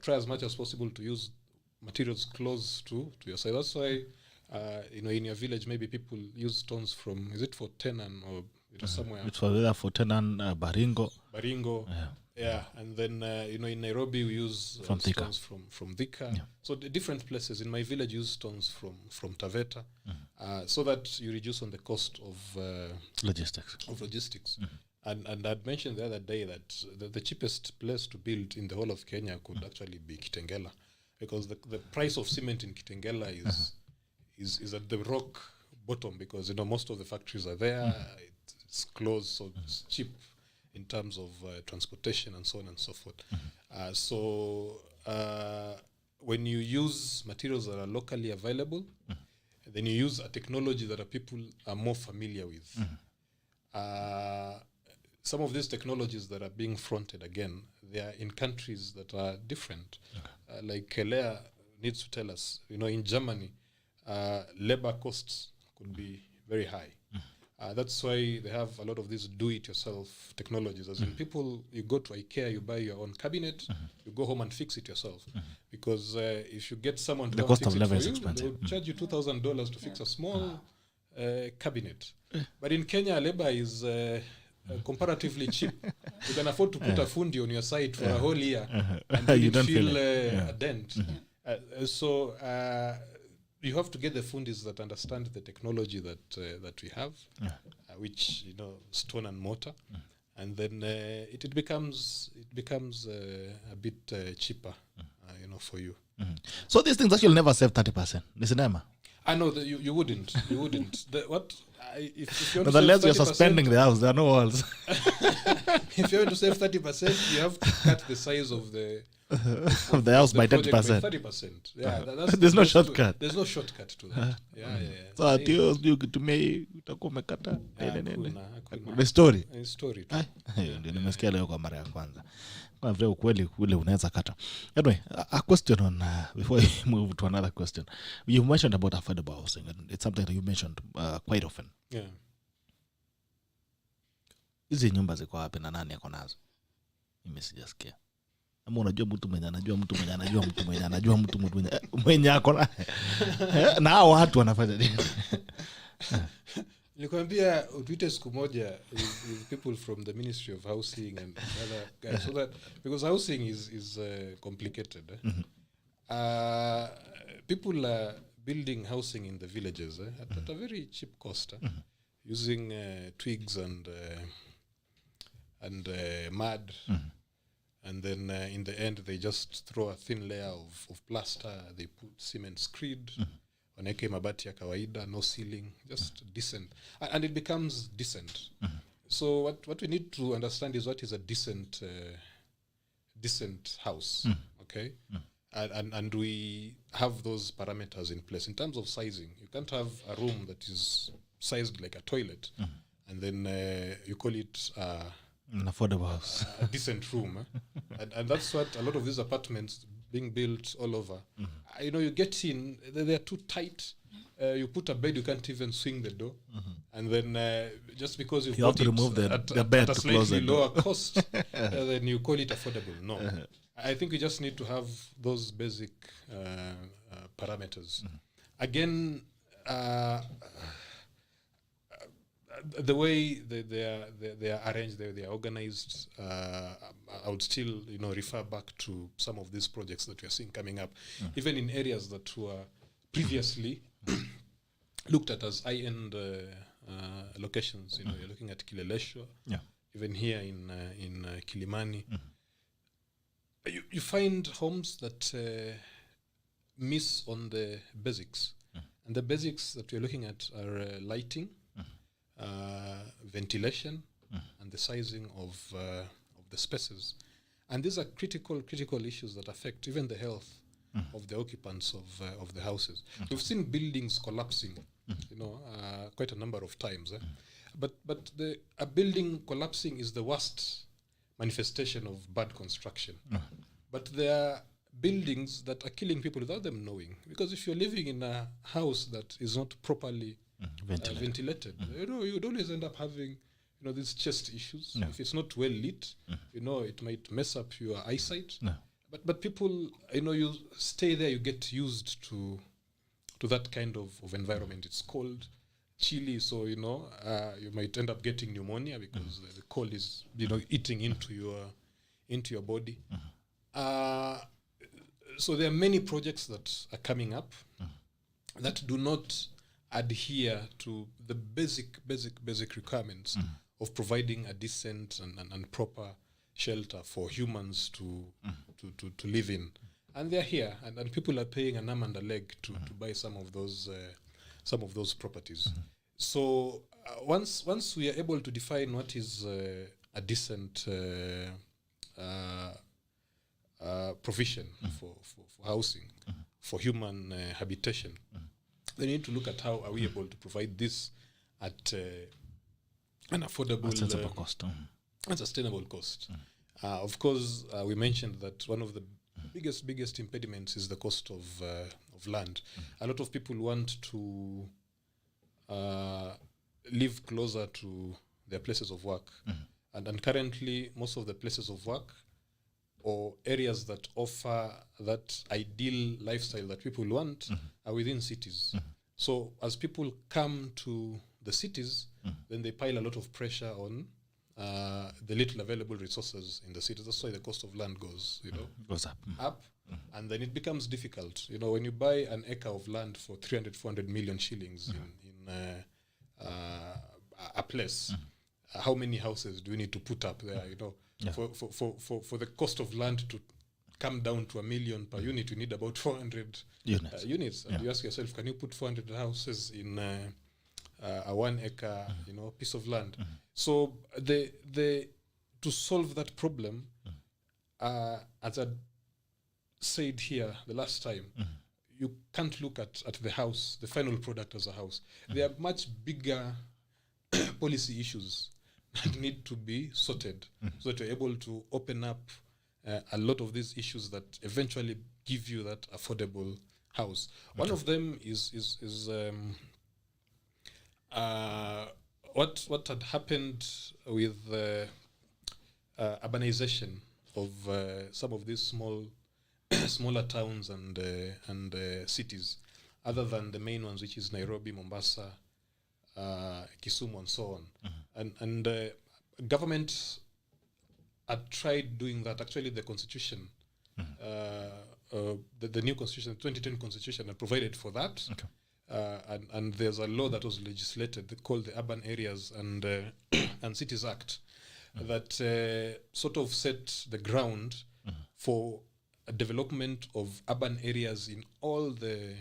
try as much as possible to use materials close to your site. That's why, in your village, maybe people use stones from, is it for Tenan or somewhere? It's for Tenan, Baringo. Yeah, and then in Nairobi we use stones from Thika. So the different places in my village use stones from Taveta, so that you reduce on the cost of logistics. And I'd mentioned the other day that the cheapest place to build in the whole of Kenya could actually be Kitengela, because the price of cement in Kitengela is at the rock bottom, because most of the factories are there. It's close, so it's cheap in terms of transportation and so on and so forth. So when you use materials that are locally available, then you use a technology that people are more familiar with. Some of these technologies that are being fronted, again, they are in countries that are different. Like Leah needs to tell us, in Germany, labor costs could be very high. That's why they have a lot of these do-it-yourself technologies. As in people, you go to IKEA, you buy your own cabinet, you go home and fix it yourself. Because if you get someone to fix it for you, they'll charge you $2,000 to fix a small cabinet. But in Kenya, labor is comparatively cheap. You can afford to put a fundi on your site for a whole year and you don't feel a dent. So you have to get the fundis that understand the technology that we have, which stone and mortar, and then it becomes a bit cheaper, for you. So these things actually never save 30%. Listen, Emma. I know that you wouldn't. You wouldn't. If you're unless you're suspending the house, there are no walls. If you're going to save 30%, you have to cut the size of the house by 10%. By 30%. Yeah, there's no shortcut. There's no shortcut to that. So at yours, you to me, the story. Ndio nimesikia leo kwa mara ya kwanza. Kwa vile ukweli ule unaweza kata. Anyway, a question on before we move to another question. You mentioned about affordable housing, and it's something that you mentioned quite often. Yeah. Hizi nyumba ziko wapi na nani yako nazo? Mimi sijasikia. Ama unajua mtu mwenye anajua mtu mwenye anajua mtu mwenye anajua mtu mwenye ako na na hao watu wanafanya nini? Nilikwambia utwite siku moja with people from the Ministry of Housing and other guys, so that because housing is complicated. People are building housing in the villages at a very cheap cost, using twigs and mud, and then in the end they just throw a thin layer of plaster. They put cement screed. Waneke mabati ya kawaida, no ceiling, just decent, and it becomes decent. So what we need to understand is what is a decent house, okay? And we have those parameters in place in terms of sizing. You can't have a room that is sized like a toilet, and then you call it An affordable house. a decent room, and that's what a lot of these apartments being built all over. You get in, they're too tight. You put a bed, you can't even swing the door, and then just because you have to remove the bed at a to close slightly the door. lower cost, then you call it affordable. No, I think we just need to have those basic parameters. Again, the way they are arranged, they are organized. I would still refer back to some of these projects that we are seeing coming up, even in areas that were previously looked at as high-end locations. You're looking at Kileleshwa, even here in Kilimani. You find homes that miss on the basics, and the basics that we're looking at are lighting, ventilation, and the sizing of the spaces. And these are critical issues that affect even the health of the occupants of the houses. We've seen buildings collapsing, quite a number of times. But a building collapsing is the worst manifestation of bad construction. But there are buildings that are killing people without them knowing. Because if you're living in a house that is not properly ventilated, you'd always end up having these chest issues. If it's not well lit, it might mess up your eyesight. But people, you stay there, you get used to that kind of environment. It's cold, chilly, so you might end up getting pneumonia because the cold is eating into your body. So there are many projects that are coming up that do not adhere to the basic requirements of providing a decent and proper shelter for humans to live in. And they're here, and people are paying an arm and a leg to buy some of those properties. So once we are able to define what is a decent provision for housing, for human habitation, they need to look at how are we able to provide this at an affordable, sensible cost, and sustainable cost. Of course, we mentioned that one of the biggest impediments is the cost of land. A lot of people want to live closer to their places of work, and currently most of the places of work or areas that offer that ideal lifestyle that people want are within cities. So as people come to the cities, then they pile a lot of pressure on the little available resources in the cities. That's why the cost of land goes up, and then it becomes difficult. When you buy an acre of land for 300-400 million shillings in a place, how many houses do you need to put up there? For the cost of land to come down to $1 million per unit, you need about 400 units. And you ask yourself, can you put 400 houses in a 1 acre piece of land? So to solve that problem, as I said here the last time, you can't look at the house, the final product as a house. There are much bigger policy issues need to be sorted so that you're able to open up a lot of these issues that eventually give you that affordable house. One of them is what had happened with urbanization of some of these smaller towns and cities, other than the main ones, which is Nairobi, Mombasa, Kisumu, and so on. And government had tried doing that. Actually, the constitution, the new constitution, the 2010 constitution, had provided for that. And there's a law that was legislated called the Urban Areas and Cities Act that sort of set the ground for a development of urban areas in all the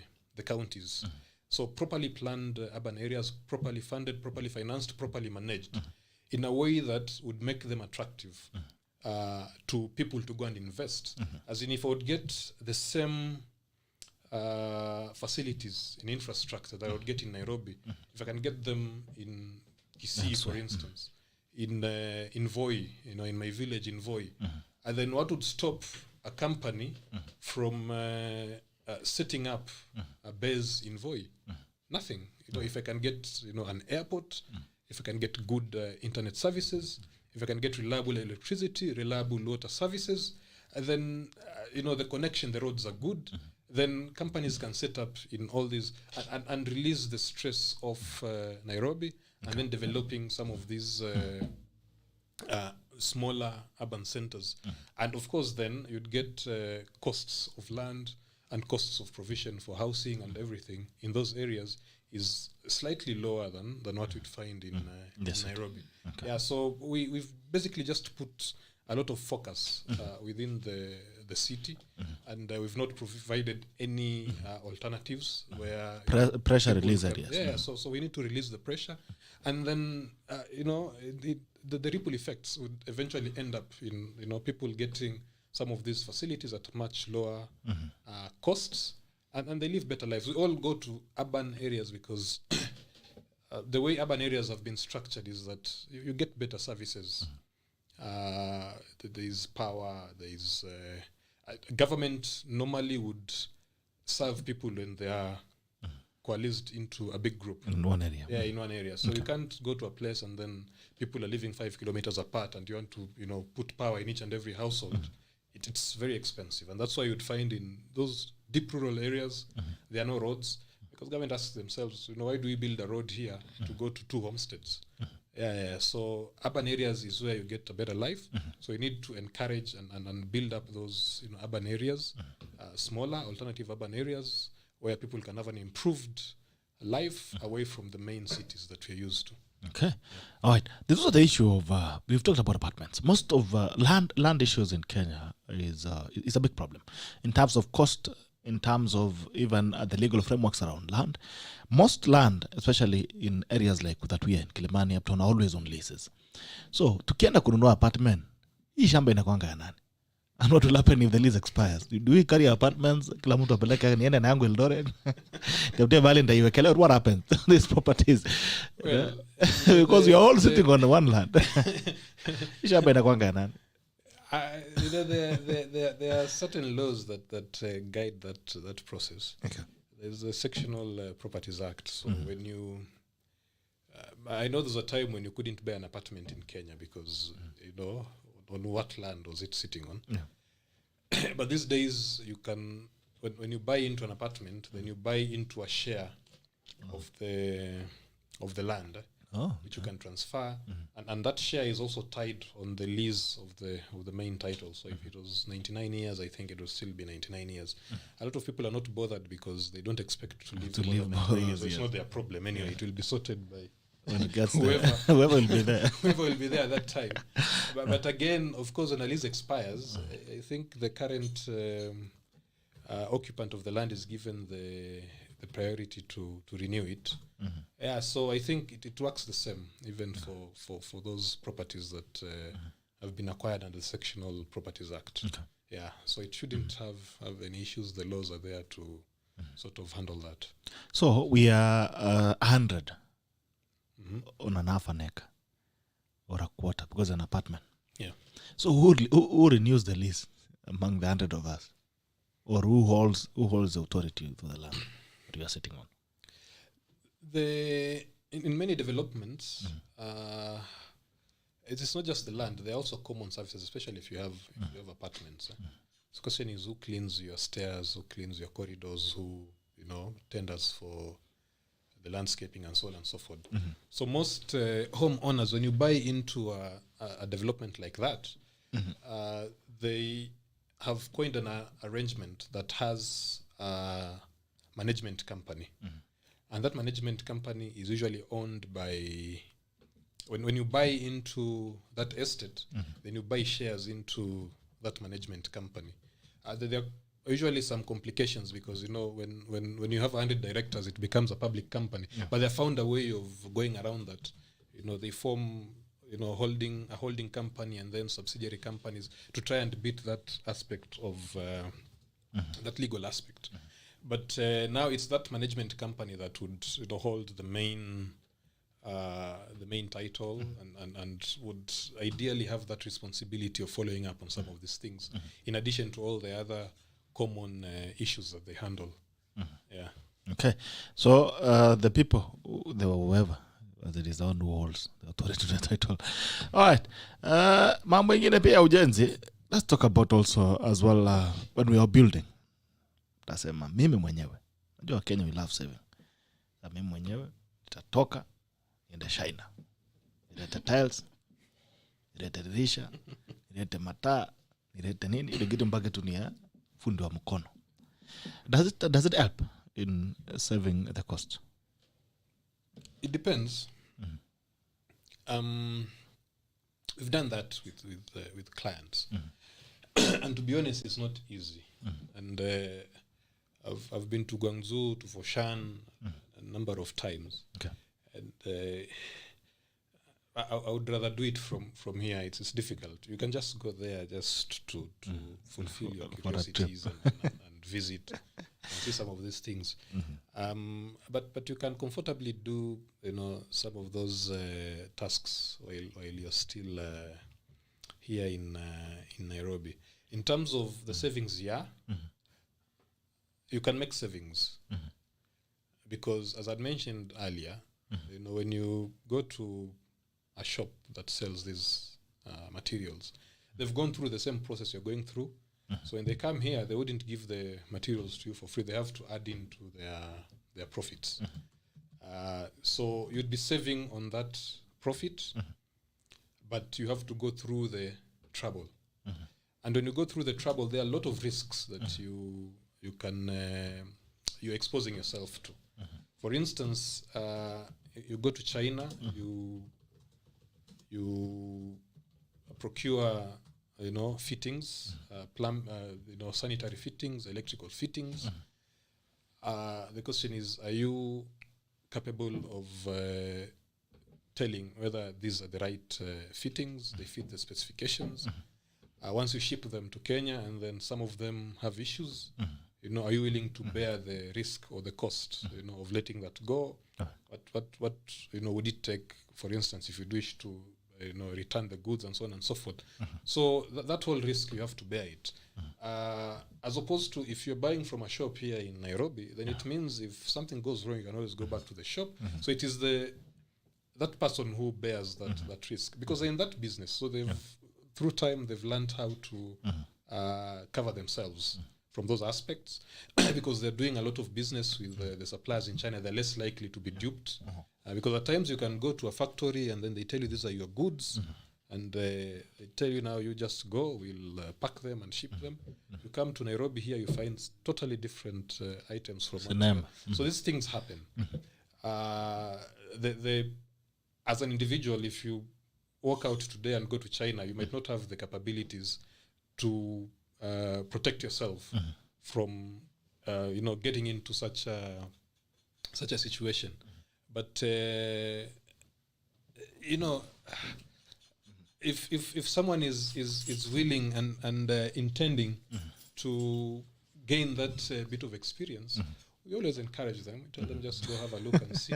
counties. So properly planned urban areas, properly funded, properly financed, properly managed, in a way that would make them attractive to people to go and invest. As in, if I would get the same facilities in infrastructure that I would get in Nairobi, if I can get them in Kisii, for instance, in Voi, in my village in Voi, and then what would stop a company from setting up a base in Voi? Nothing. If I can get an airport, if I can get good internet services, if I can get reliable electricity, reliable water services, and then the connection, the roads are good, then companies can set up in all these and release the stress of Nairobi, and then developing some of these smaller urban centers. And of course, then you'd get costs of land and costs of provision for housing and everything in those areas is slightly lower than what we'd find in Nairobi. Yeah, so we've basically just put a lot of focus within the city, and we've not provided any alternatives where pressure release areas. Yeah, so we need to release the pressure, and then the ripple effects would eventually end up in people getting some of these facilities at much lower costs, and they live better lives. We all go to urban areas because the way urban areas have been structured is that you get better services. There is power, there is government normally would serve people when they are coalesced into a big group. In one area. Yeah, in one area. So you can't go to a place and then people are living 5 kilometers apart and you want to, put power in each and every household. It's very expensive. And that's why you'd find in those deep rural areas, there are no roads. Because government asks themselves, why do we build a road here to go to 2 homesteads? Yeah. So urban areas is where you get a better life. So you need to encourage and build up those urban areas, smaller alternative urban areas where people can have an improved life away from the main cities that we're used to. Okay. All right. This is the issue of, we've talked about apartments. Most of land issues in Kenya is a big problem in terms of cost, in terms of even the legal frameworks around land. Most land, especially in areas like that we are in Kilimani, Uptown, are always on leases. So, tukienda kununua apartment, hii shamba inakuanga ya nani? And what will happen if the lease expires? Do we carry apartments? Kila mtu apeleka niende na yangu Eldoret. Tafutie mahali ndaiwekele. What happens to these properties? Well, because we are all sitting on one land. Hii shamba inakuanga ya nani? There are certain laws that guide that process. Okay. There's a Sectional Properties Act. So when you, I know there's a time when you couldn't buy an apartment in Kenya because on what land was it sitting on? Yeah. But these days you can, when you buy into an apartment, then you buy into a share of the land. Which you can transfer, and that share is also tied on the lease of the main title. So if it was 99 years, I think it will still be 99 years. A lot of people are not bothered because they don't expect to live more than 99 years. It's not their problem anyway. It will be sorted by whoever will be there. Whoever will be there at that time. But again, of course, when a lease expires, I think the current occupant of the land is given the priority to renew it. Yeah, so I think it works the same even for those properties that have been acquired under the Sectional Properties Act. Okay. Yeah, so it shouldn't have any issues. The laws are there to sort of handle that. So we are 100 on an half an acre. or a quarter because an apartment. Yeah. So who renews the lease among the 100 of us? Or who holds the authority for the land that we are sitting on? In many developments, it is not just the land. There are also common services, especially if you have apartments. The question is who cleans your stairs, who cleans your corridors, who tenders for the landscaping and so on and so forth. So most homeowners, when you buy into a development like that, they have coined an arrangement that has a management company. And that management company is usually owned by, when you buy into that estate, then you buy shares into that management company. There are usually some complications because, when you have 100 directors, it becomes a public company. Yeah. But they found a way of going around that. They form, a holding company and then subsidiary companies to try and beat that aspect of that legal aspect. But now it's that management company that would hold the main title and would ideally have that responsibility of following up on some of these things, in addition to all the other common issues that they handle. Yeah. Okay. So the people, whoever, whether it is the one who holds the authority to the title. All right. Mambo ingine pia ujenzi. Let's talk about also as well when we are building. Tasema mimi mwenyewe. Unajua Kenya we love saving. Mimi mwenyewe nitatoka niende China. Nilete tiles, nilete dirisha, nilete mataa, nilete nini ile kitu mpaka tunia fundi wa mkono. Does it help in saving the cost? It depends. We've done that with clients, and to be honest, it's not easy. And I've been to Guangzhou, to Foshan, a number of times. Okay. And I would rather do it from here. It's difficult. You can just go there just to fulfill your curiosities and visit and see some of these things. But you can comfortably do some of those tasks while you're still here in Nairobi. In terms of the savings, you can make savings because, as I mentioned earlier, when you go to a shop that sells these materials, they've gone through the same process you're going through. So when they come here, they wouldn't give the materials to you for free. They have to add into their profits. So you'd be saving on that profit, but you have to go through the trouble. And when you go through the trouble, there are a lot of risks that you're exposing yourself to. For instance, you go to China, you procure fittings, sanitary fittings, electrical fittings. The question is, are you capable of telling whether these are the right fittings, they fit the specifications? Once you ship them to Kenya and then some of them have issues, are you willing to bear the risk or the cost, of letting that go? What would it take, for instance, if you wish to return the goods and so on and so forth? So that whole risk, you have to bear it. As opposed to if you're buying from a shop here in Nairobi, then it means if something goes wrong, you can always go back to the shop. So it is that person who bears that risk, because they're in that business. So through time, they've learned how to cover themselves from those aspects, because they're doing a lot of business with the suppliers in China. They're less likely to be duped, because at times you can go to a factory and then they tell you these are your goods, and they tell you now you just go, we'll pack them and ship them. You come to Nairobi here, you find totally different items from China. So these things happen. As an individual, if you walk out today and go to China, you might not have the capabilities to protect yourself from getting into such a situation. But if someone is willing and intending to gain that bit of experience, we always encourage them. We tell them just go have a look and see.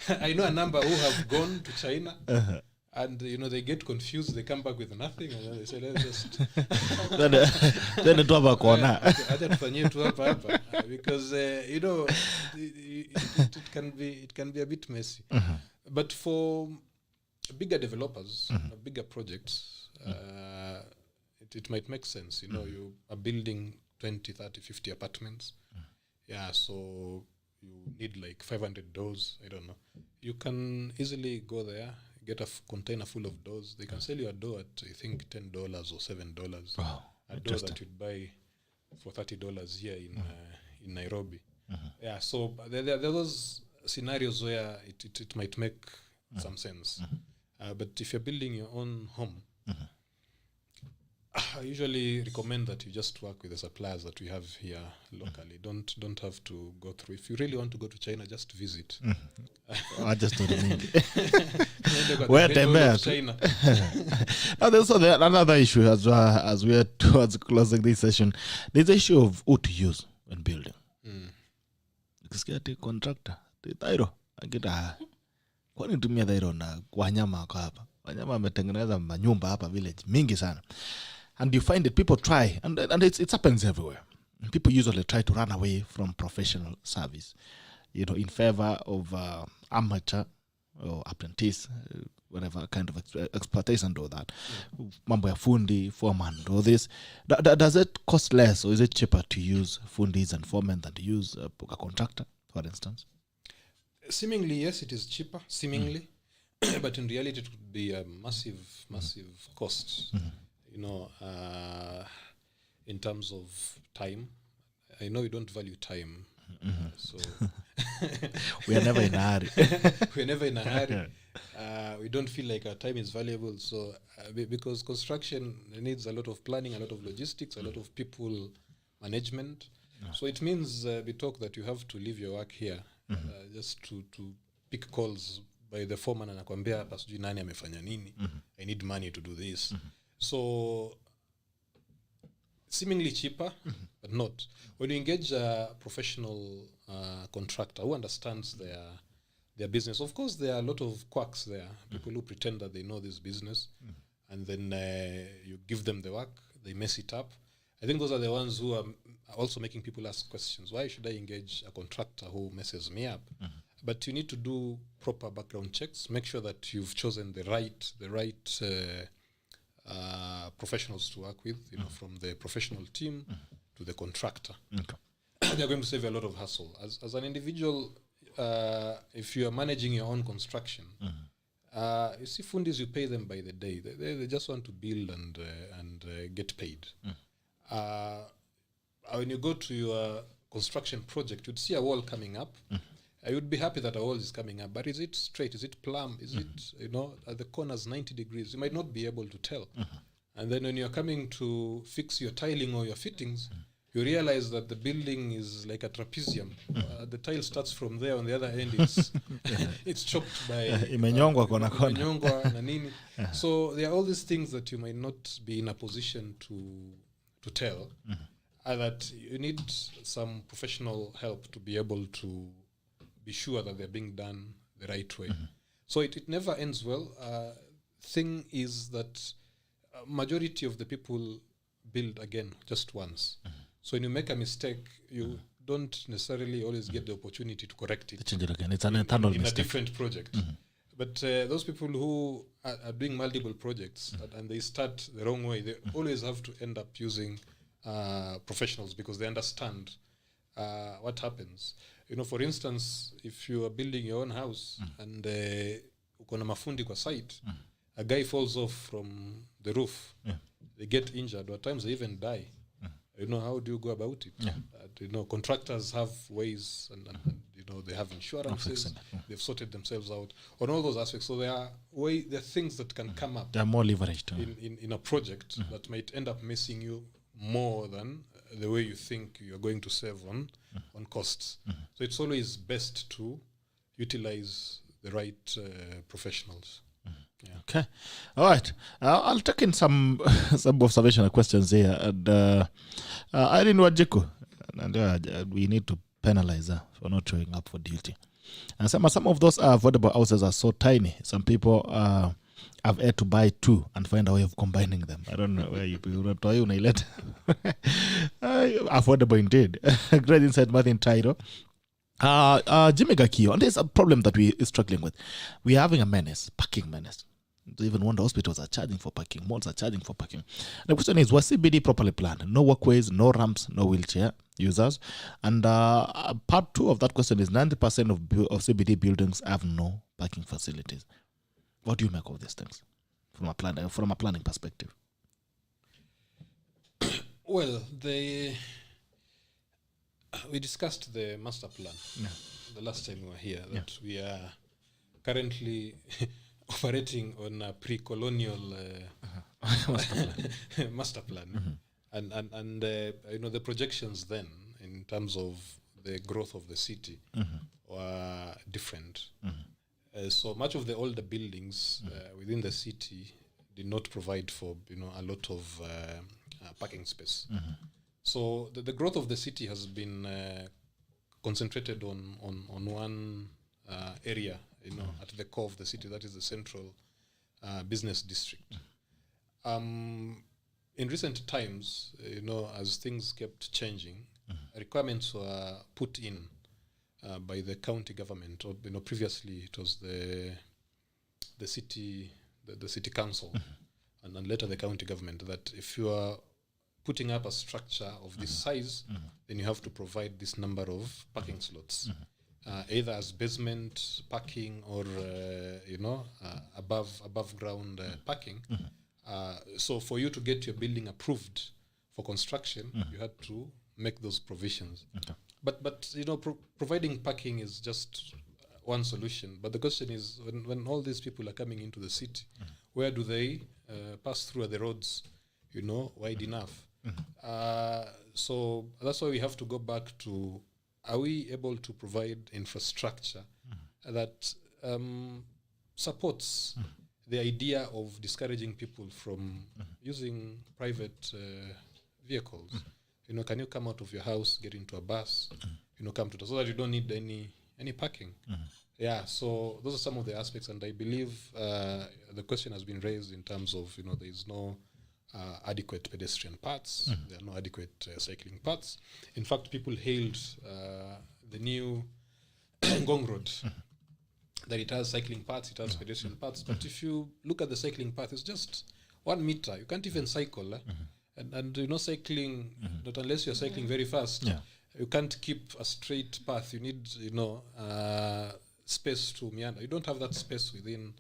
I know a number who have gone to China. And they get confused. They come back with nothing, and then they say, "Let's just." Then tu hapa kona. Acha tufanyie tu hapa because it can be a bit messy. But for bigger developers, bigger projects, it might make sense. You are building 20, 30, 50 apartments. Yeah, so you need like 500 doors. I don't know. You can easily go there. Get a container full of doors. They can sell you a door at, I think, $10 or $7. Wow, a door that you'd buy for $30 here in Nairobi. Yeah, so there are those scenarios where it might make some sense. But if you're building your own home, I usually recommend that you just work with the suppliers that we have here locally. Don't have to go through. If you really want to go to China, just visit. I just don't need Where China. Now, there's also another issue as well, as we are towards closing this session. There's the issue of who to use when building. Ukisikia contractor, Tairo, akita kwani tumia Tairo na wanyama wako hapa. Wanyama wametengeneza manyumba hapa village mingi sana. And you find that people try, and it happens everywhere. People usually try to run away from professional service, in favor of amateur or apprentice, whatever kind of exploitation do that. Mambo ya fundi, foreman, do this. Does it cost less, or is it cheaper to use fundis and foremen than to use a contractor, for instance? Seemingly, yes, it is cheaper. Seemingly. But in reality, it would be a massive cost. In terms of time. I know you don't value time. So we are never in a hurry. We're never in a hurry. We don't feel like our time is valuable. So because construction needs a lot of planning, a lot of logistics, a lot of people management. So it means we talk that you have to leave your work here just to pick calls by the foreman anakuambia hapa sijui nani amefanya nini. I need money to do this. So seemingly cheaper, but not. When you engage a professional contractor who understands their business, of course there are a lot of quacks there, people who pretend that they know this business, and then you give them the work, they mess it up. I think those are the ones who are also making people ask questions. Why should I engage a contractor who messes me up? But you need to do proper background checks, make sure that you've chosen the right professionals to work with, from the professional team to the contractor. They're going to save you a lot of hassle. As an individual, if you are managing your own construction, you see fundis, you pay them by the day. They just want to build and get paid. When you go to your construction project, you'd see a wall coming up. I would be happy that a wall is coming up, but is it straight? Is it plumb? Is it, at the corners 90 degrees? You might not be able to tell. And then when you're coming to fix your tiling or your fittings, you realize that the building is like a trapezium. The tile starts from there. On the other end, it's chopped by imenyongwa kona kona. Imenyongwa na nini. So there are all these things that you might not be in a position to tell. That you need some professional help to be able to be sure that they're being done the right way. So it never ends well. Thing is that majority of the people build again just once. So when you make a mistake, you don't necessarily always get the opportunity to correct it. Change it again. It's an eternal in mistake. A different project. But those people who are doing multiple projects and they start the wrong way, they always have to end up using professionals because they understand what happens. For instance, if you are building your own house and uko na mafundi kwa site, a guy falls off from the roof, they get injured, or at times they even die. How do you go about it? Contractors have ways and they have insurances, they've sorted themselves out on all those aspects. So there are things that can come up. They're more leveraged in a project that might end up messing you more than the way you think you're going to save on costs. So it's always best to utilize the right professionals. Okay. All right. I'll take in some observational questions here. And Irene Wajiko, and we need to penalize her for not showing up for duty. And some of those affordable houses are so tiny. Some people have had to buy two and find a way of combining them. I don't know where you let affordable indeed. Great insight, Martin Tairo. Jimmy Gakio, and there's a problem that we are struggling with. We're having a menace, parking menace. Even when the hospitals are charging for parking, malls are charging for parking. The question is, was CBD properly planned? No walkways, no ramps, no wheelchair users. And part two of that question is 90% of CBD buildings have no parking facilities. What do you make of these things from a planning perspective? Well, we discussed the master plan the last time we were here, that we are currently operating on a pre-colonial master plan. And the projections then in terms of the growth of the city were different. So much of the older buildings within the city did not provide for a lot of parking space. So the growth of the city has been concentrated on one area, at the core of the city, that is the central business district. In recent times, as things kept changing, requirements were put in by the county government, or previously it was the city council, and later the county government, that if you are putting up a structure of this size, then you have to provide this number of parking slots, either as basement parking or above ground parking. So for you to get your building approved for construction, you had to make those provisions. But providing parking is just one solution. But the question is, when all these people are coming into the city, where do they pass through? Are the roads wide enough? So that's why we have to go back to, are we able to provide infrastructure that supports the idea of discouraging people from using private vehicles? Can you come out of your house, get into a bus, come to so that you don't need any parking? Yeah, so those are some of the aspects, and I believe the question has been raised in terms of there is no adequate pedestrian paths, there are no adequate cycling paths. In fact, people hailed the new Ngong Road, that it has cycling paths, it has pedestrian paths, but if you look at the cycling path, it's just 1 meter. You can't even cycle. And cycling, not unless you're cycling very fast, you can't keep a straight path. You need, space to meander. You don't have that space within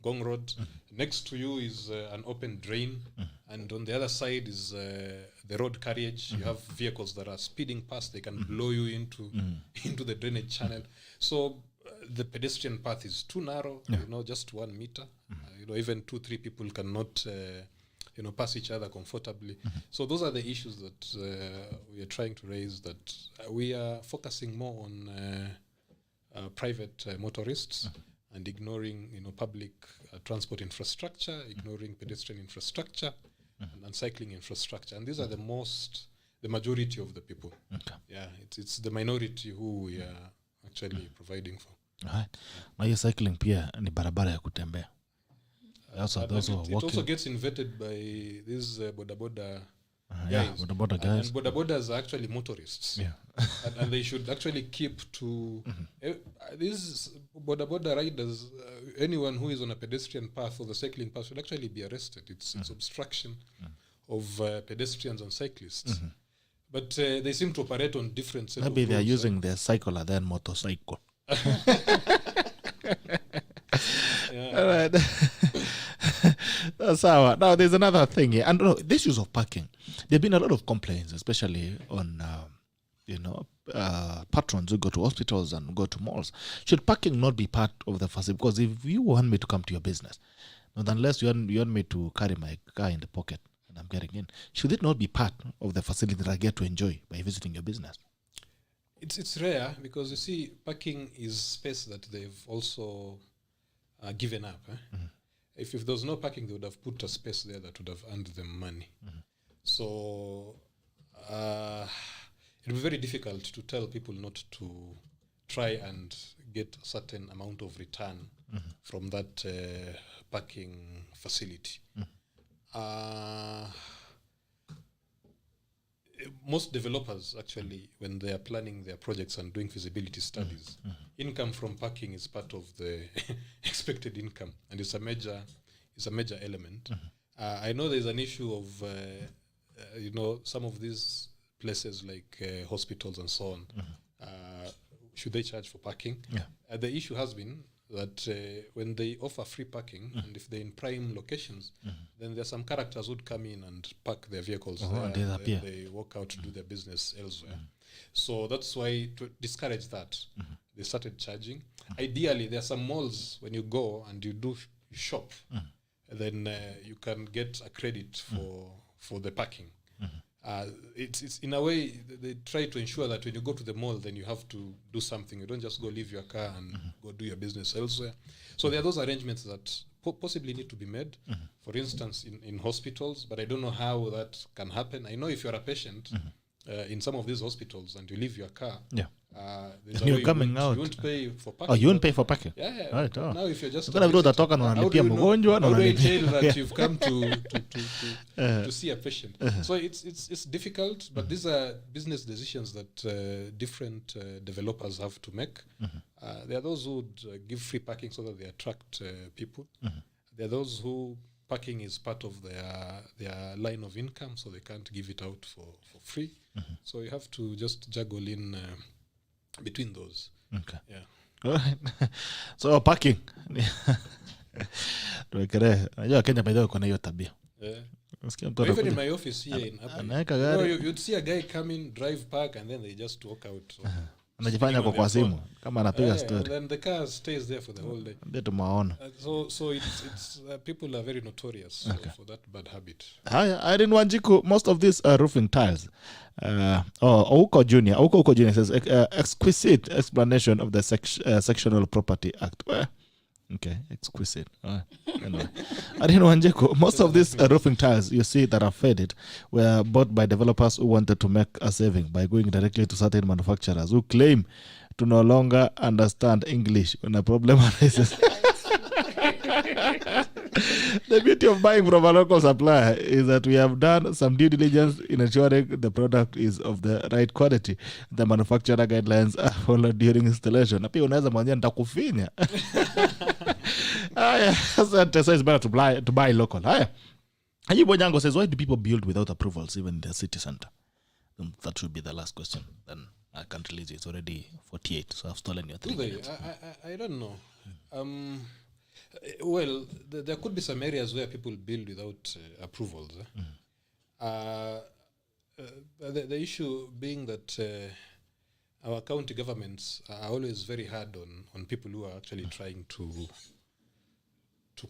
Gong Road. Next to you is an open drain, and on the other side is the road carriage. You have vehicles that are speeding past. They can blow you into the drainage channel. So the pedestrian path is too narrow. Just 1 meter. Even 2-3 people cannot pass each other comfortably. So those are the issues that we are trying to raise, that we are focusing more on private motorists and ignoring public transport infrastructure, ignoring pedestrian infrastructure, and cycling infrastructure. And these are the majority of the people. Yeah, it's the minority who we are actually providing for. Right. Now you're cycling pia ni barabara ya kutembea. It also gets invented by these boda boda guys. Guys. And boda bodas are actually motorists. And they should actually keep to these boda boda riders. Anyone who is on a pedestrian path or the cycling path should actually be arrested. It's obstruction of pedestrians and cyclists. But they seem to operate on different sets. Maybe they are using their cycle and then motorcycle. All right. That's how. Now there's another thing here, and the issues of parking. There've been a lot of complaints, especially on patrons who go to hospitals and go to malls. Should parking not be part of the facility? Because if you want me to come to your business, not unless you want me to carry my car in the pocket and I'm getting in, should it not be part of the facility that I get to enjoy by visiting your business? It's rare, because you see, parking is space that they've also given up. If there was no parking, they would have put a space there that would have earned them money. So it would be very difficult to tell people not to try and get a certain amount of return from that parking facility. Most developers actually, when they are planning their projects and doing feasibility studies, income from parking is part of the expected income, and it's a major element. I know there's an issue of some of these places like hospitals and so on. Should they charge for parking? The issue has been that when they offer free parking, and if they're in prime locations, then there's some characters would come in and park their vehicles there. They walk out to do their business elsewhere. So that's why, to discourage that, they started charging. Ideally, there are some malls, when you go and you do shop, then you can get a credit for the parking. It's in a way they try to ensure that when you go to the mall, then you have to do something. You don't just go leave your car and go do your business elsewhere. So there are those arrangements that possibly need to be made. For instance, in hospitals, but I don't know how that can happen. I know if you're a patient in some of these hospitals and you leave your car, you're coming out. You won't pay for parking. Oh, you won't pay for parking? Yeah. Right. Now if you're just how do you tell that you've come to see a patient? So it's difficult, but these are business decisions that different developers have to make. There are those who would give free parking so that they attract people. There are those who parking is part of their line of income, so they can't give it out for free. So you have to just juggle in between those. Okay. Yeah. All right. So parking. Najua Kenya by the way kuna hiyo tabia. Even in my office here in Api, you'd see a guy come in, drive, park, and then they just walk out. Anajifanya kwa simu kama anapiga story. And then the car stays there for the whole day. Ndio tumaona. So it's people are very notorious for that bad habit. Haya, Irene Wanjiku, most of these roofing tiles. Ouko Junior says exquisite explanation of the Sectional Property Act. Okay, exquisite. Anyway. Irene Wanjiku, most of these roofing tiles you see that are faded were bought by developers who wanted to make a saving by going directly to certain manufacturers who claim to no longer understand English when a problem arises. The beauty of buying from a local supplier is that we have done some due diligence in ensuring the product is of the right quality. The manufacturer guidelines are followed during installation. Na pia unaweza mwambia nitakufinya. So it's better to buy local. Ajibu Nyango says, why do people build without approvals even in the city center? That should be the last question. Then I can't release it. It's already 48, so I've stolen your 3 minutes. I don't know. Well, there could be some areas where people build without approvals. The issue being that our county governments are always very hard on people who are actually trying to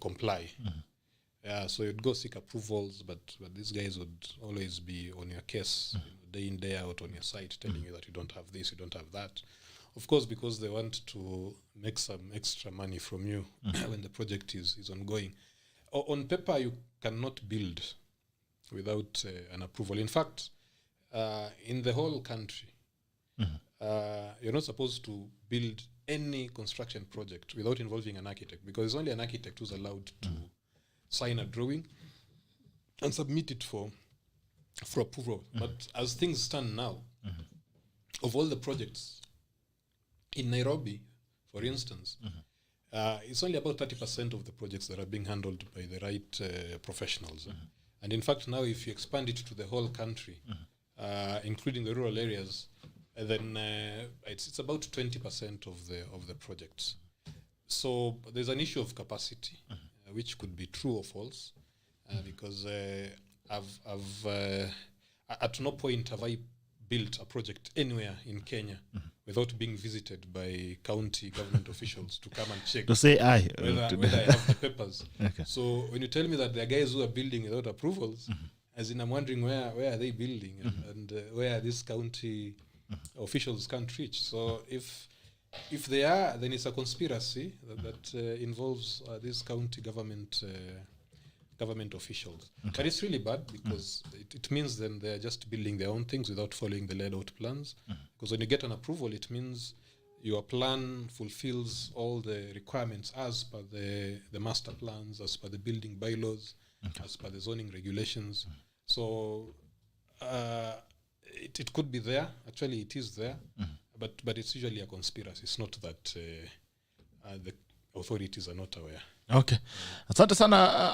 comply. So you'd go seek approvals, but these guys would always be on your case, day in, day out on your site, telling you that you don't have this, you don't have that. Of course, because they want to make some extra money from you when the project is ongoing. On paper, you cannot build without an approval. In fact, in the whole country, you're not supposed to build any construction project without involving an architect, because it's only an architect who's allowed to sign a drawing and submit it for approval. But as things stand now, of all the projects in Nairobi, for instance, it's only about 30% of the projects that are being handled by the right professionals. And in fact, now if you expand it to the whole country, including the rural areas, then it's about 20% of the projects. So there's an issue of capacity, which could be true or false, because at no point have I built a project anywhere in Kenya without being visited by county government officials to come and check to say whether I have the papers. Okay. So when you tell me that there are guys who are building without approvals, as in I'm wondering where are they building and where these county officials can't reach. So if they are, then it's a conspiracy that involves these county government officials. But it's really bad because it means then they're just building their own things without following the laid out plans. Because when you get an approval, it means your plan fulfills all the requirements as per the master plans, as per the building bylaws, as per the zoning regulations. So it could be there. Actually, it is there, but it's usually a conspiracy. It's not that the authorities are not aware. Okay. Asante sana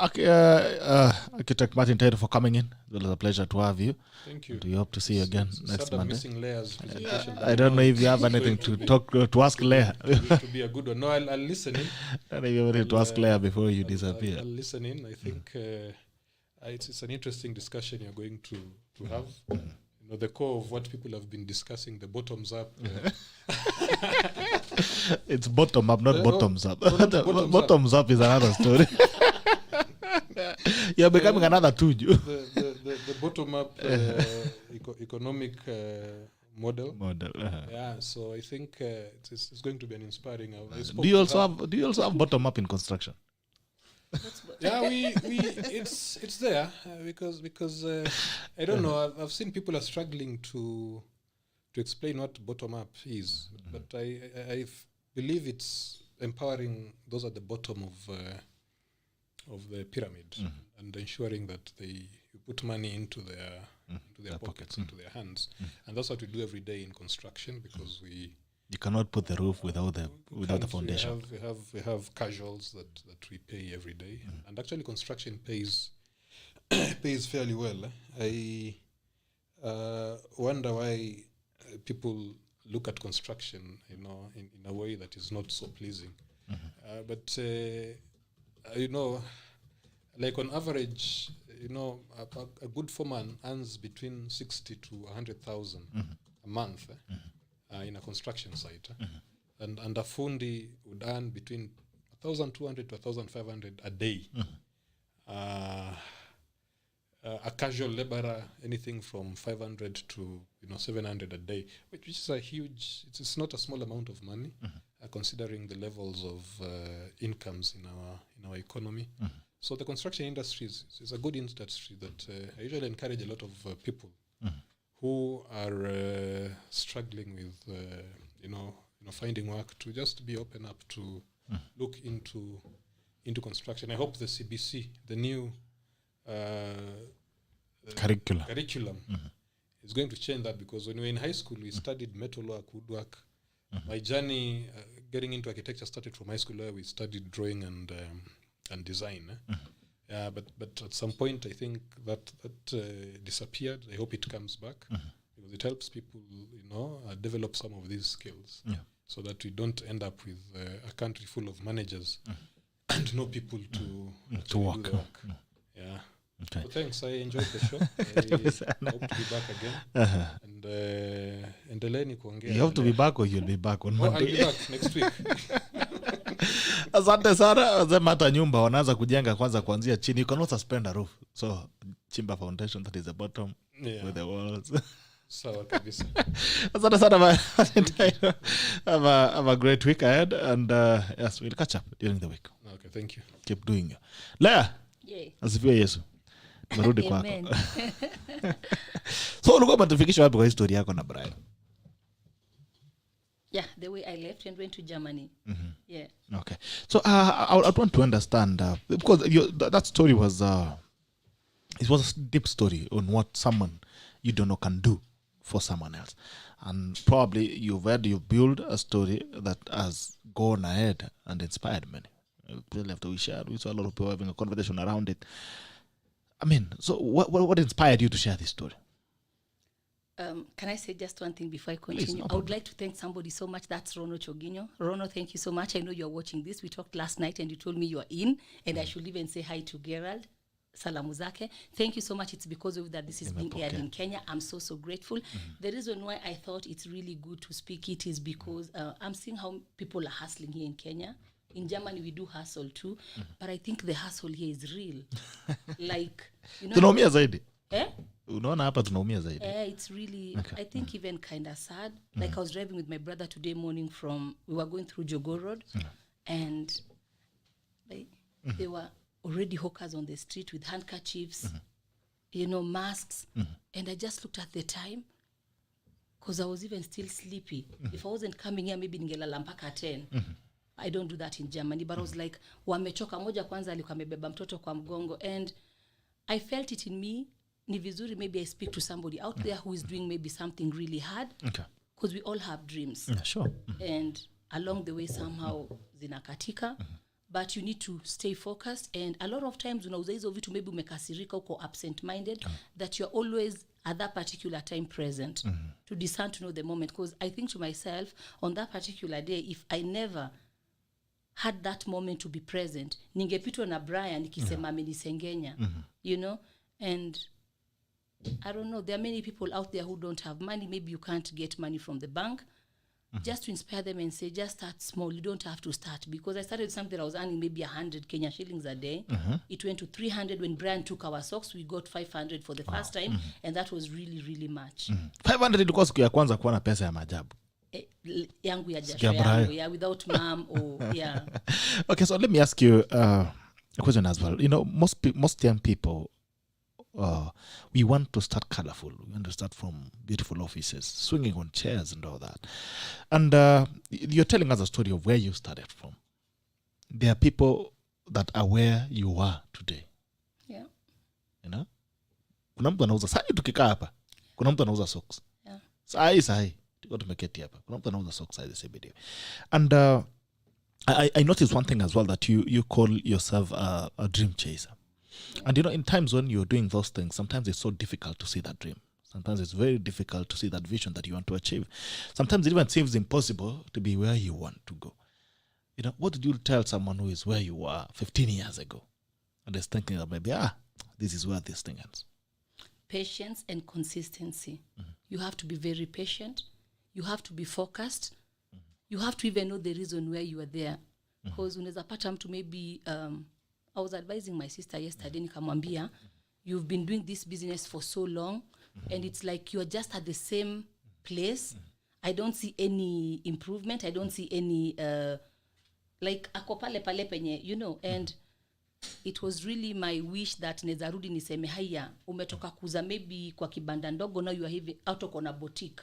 Architect Martin Tairo for coming in. It was a pleasure to have you. Thank you. And we hope to see you again next Monday. Missing Leah's presentation. I don't know if you have anything to ask Leah. To be a good one. No, I'll listen in. I don't know if you have anything to ask Leah before you disappear. I'll listen in. I think it's an interesting discussion you're going to have. You know, the core of what people have been discussing, the bottoms up. It's bottom up, not bottoms up. Bottoms up is another story. You're becoming another Tuju. The bottom up economic model. Yeah, so I think it's going to be an inspiring. Do you also have bottom up in construction? Yeah, it's there because I don't know. I've seen people are struggling to explain what bottom up is, but I believe it's empowering those at the bottom of the pyramid and ensuring that you put money into their pockets, into their hands, and that's what we do every day in construction because you cannot put the roof without the foundation. We have casuals that we pay every day, and actually construction pays fairly well. I wonder why people look at construction, in a way that is not so pleasing. But like on average, a good foreman earns between 60 to 100,000 a month. In a construction site, and a fundi would earn between 1,200 to 1,500 a day. A casual laborer, anything from 500 to 700 a day, which is a huge. It's not a small amount of money, considering the levels of incomes in our economy. So the construction industry is a good industry that I usually encourage a lot of people who are struggling with finding work to just be open up to look into construction. I hope the CBC, the new curriculum is going to change that, because when we were in high school we studied metalwork, woodwork. My journey getting into architecture started from high school where we studied drawing and design. But at some point I think that disappeared. I hope it comes back because it helps people, develop some of these skills, so that we don't end up with a country full of managers and no people to work. Do the work. Yeah. Okay. So thanks. I enjoyed the show. I hope to be back again. And you have to be back, or you'll be back on Monday. I'll be back next week. Asante sana. Wazema hata nyumba wanaanza kujenga kwanza kuanzia chini. You cannot suspend a roof. So chimba foundation, that is the bottom with the walls. Sawa kabisa. Asante sana. Have a great week ahead, and yes, we'll catch up during the week. Okay, thank you. Keep doing it. Leah. Yay. Asifiwe Yesu. Merudi kwako. So ulikuwa umatufikisha wapi kwa historia yako na Brian? Yeah, the way I left and went to Germany. Yeah. Okay. So I want to understand because that story was it was a deep story on what someone you don't know can do for someone else, and probably you build a story that has gone ahead and inspired many. After we shared, we saw a lot of people having a conversation around it. I mean, so what inspired you to share this story? Can I say just one thing before I continue? Please, no I would like to thank somebody so much. That's Rono Choginyo. Rono, thank you so much. I know you're watching this. We talked last night and you told me you are in, and I should even say hi to Gerald. Salamu zake. Thank you so much. It's because of that this is being aired in Kenya. I'm so grateful. The reason why I thought it's really good to speak it is because I'm seeing how people are hustling here in Kenya. In Germany, we do hustle too, but I think the hustle here is real. Like, tunaumia zaidi. Unaona hapa tunaumia zaidi. It's really, I think even kind of sad. Like I was driving with my brother today morning we were going through Jogo Road, and there were already hawkers on the street with handkerchiefs, masks, and I just looked at the time. because I was even still sleepy. If I wasn't coming here, maybe ningelala mpaka 10. I don't do that in Germany, but I was like, wamechoka. Moja kwanza alikuwa amebeba mtoto kwa mgongo, and I felt it in me. Ni vizuri maybe I speak to somebody out there who is doing maybe something really hard. Okay. Because we all have dreams. Yeah, sure. And along the way somehow zinakatika. But you need to stay focused, and a lot of times unauza hizo vitu maybe umekasirika uko absent minded, that you're always at that particular time present to discern, to know the moment. Because I think to myself, on that particular day, if I never had that moment to be present, ningepitwa na Brian nikisema amenisengenya, you know. And I don't know, there are many people out there who don't have money. Maybe you can't get money from the bank. Just to inspire them and say, just start small. You don't have to start. Because I started something, I was earning maybe 100 Kenya shillings a day. It went to 300. When Brian took our socks, we got 500 for the first time. And that was really, really much. 500 ilikuwa siku ya kwanza kuwa na pesa ya maajabu. Yangu ya jasho yangu, yeah, without mom or, yeah. Okay, so let me ask you a question as well. You know, most young people, we want to start colorful. We want to start from beautiful offices, swinging on chairs and all that. And you're telling us a story of where you started from. There are people that are where you are today. Yeah. You know? Kuna mtu anauza sahi tukikaa hapa. Kuna mtu anauza socks. Yeah. Sahi. Tuko tumeketi hapa. Kuna mtu anauza socks sahi the same day. And I noticed one thing as well, that you call yourself a dream chaser. And you know, in times when you're doing those things, sometimes it's so difficult to see that dream. Sometimes it's very difficult to see that vision that you want to achieve. Sometimes it even seems impossible to be where you want to go. You know, what did you tell someone who is where you were 15 years ago and is thinking that maybe, this is where this thing ends? Patience and consistency. You have to be very patient. You have to be focused. You have to even know the reason where you are there. Because unaweza pata mtu maybe... I was advising my sister yesterday, nikamwambia, you've been doing this business for so long, and it's like you're just at the same place. I don't see any improvement. I don't see any, like, ako pale penye, you know. And it was really my wish that neza rudi niseme, haya, umetoka kuza maybe kwa kibanda ndogo, now you are having out of a boutique.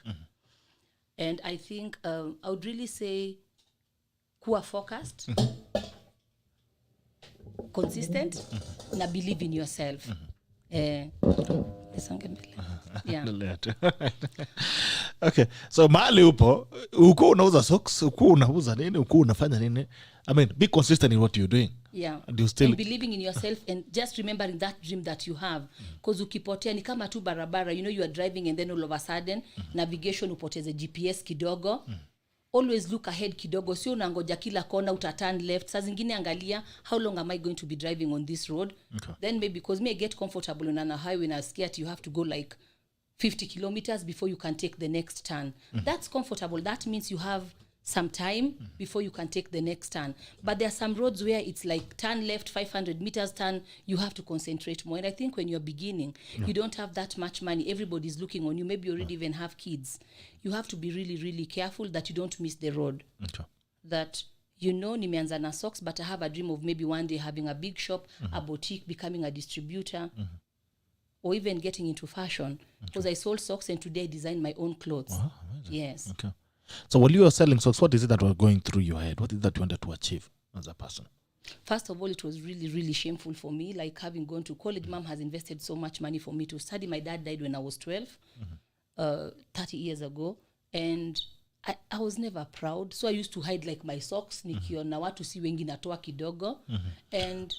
And I think I would really say, kuwa focused, consistent, na believe in yourself. Yeah. Okay, so mahali upo unauza socks, unauza nini, unafanya nini. I mean, be consistent in what you're doing. Yeah. And you still... and believing in yourself, and just remembering that dream that you have. Because ukipotea ni kama tu barabara, you know, you are driving and then all of a sudden navigation upoteze GPS kidogo. Always look ahead kidogo, sio unangoja kila kona utaturn left. Saa zingine angalia, how long am I going to be driving on this road? Okay. Then maybe, because me I get comfortable on a highway and I'm scared you have to go like 50 kilometers before you can take the next turn. That's comfortable. That means you have some time before you can take the next turn. But there are some roads where it's like turn left, 500 meters turn, you have to concentrate more. And I think when you're beginning, you don't have that much money. Everybody's looking on you. Maybe you already even have kids. You have to be really, really careful that you don't miss the road. Okay. That, you know, nimeanza na socks, but I have a dream of maybe one day having a big shop, a boutique, becoming a distributor, or even getting into fashion. Because I sold socks and today I design my own clothes. Wow, yes. Okay. So while you were selling socks, what is it that was going through your head? What is that you wanted to achieve as a person? First of all, it was really, really shameful for me. Like, having gone to college, mom has invested so much money for me to study. My dad died when I was 12, 30 years ago. And I was never proud. So I used to hide like my socks. Nikiona watu si wengi natoa kidogo. And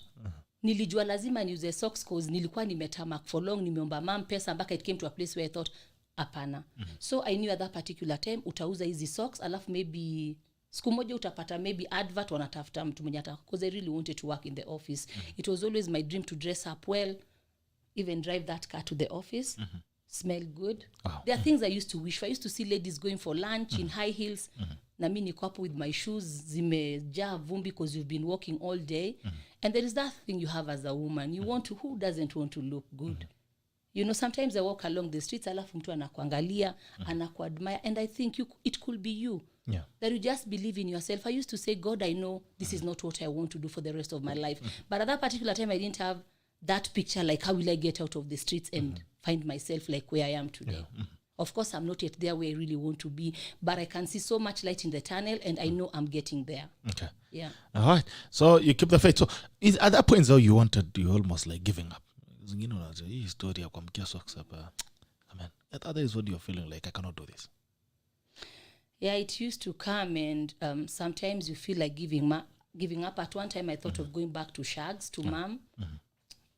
nilijua lazima niuze socks cause nilikuwa nimetamak for long. Nimeomba mom pesa mpaka it came to a place where I thought, apana. So I knew at that particular time utauza hizi socks, alafu maybe siku moja utapata maybe advert wanatafuta mtu mwenye because I really wanted to work in the office. It was always my dream to dress up well, even drive that car to the office, smell good. Wow. There are things I used to wish for. I used to see ladies going for lunch in high heels. Na mimi niko hapo with my shoes zimejaa vumbi because you've been walking all day. And there is that thing you have as a woman. You want to, who doesn't want to look good? You know, sometimes I walk along the streets, alafu mtu anakuangalia, anakuadmire, and I think it could be you. Yeah. That you just believe in yourself. I used to say, God, I know this is not what I want to do for the rest of my life. But at that particular time, I didn't have that picture, like, how will I get out of the streets and find myself like where I am today? Of course, I'm not yet there where I really want to be, but I can see so much light in the tunnel, and I know I'm getting there. Okay. Yeah. All right. So you keep the faith. So at that point, though, you almost like giving up. You know, hii story ya kuamkia socks up. Amen. At other is when you're feeling like I cannot do this. Yeah, it used to come, and sometimes you feel like giving up. At one time, I thought of going back to Shags, to mom.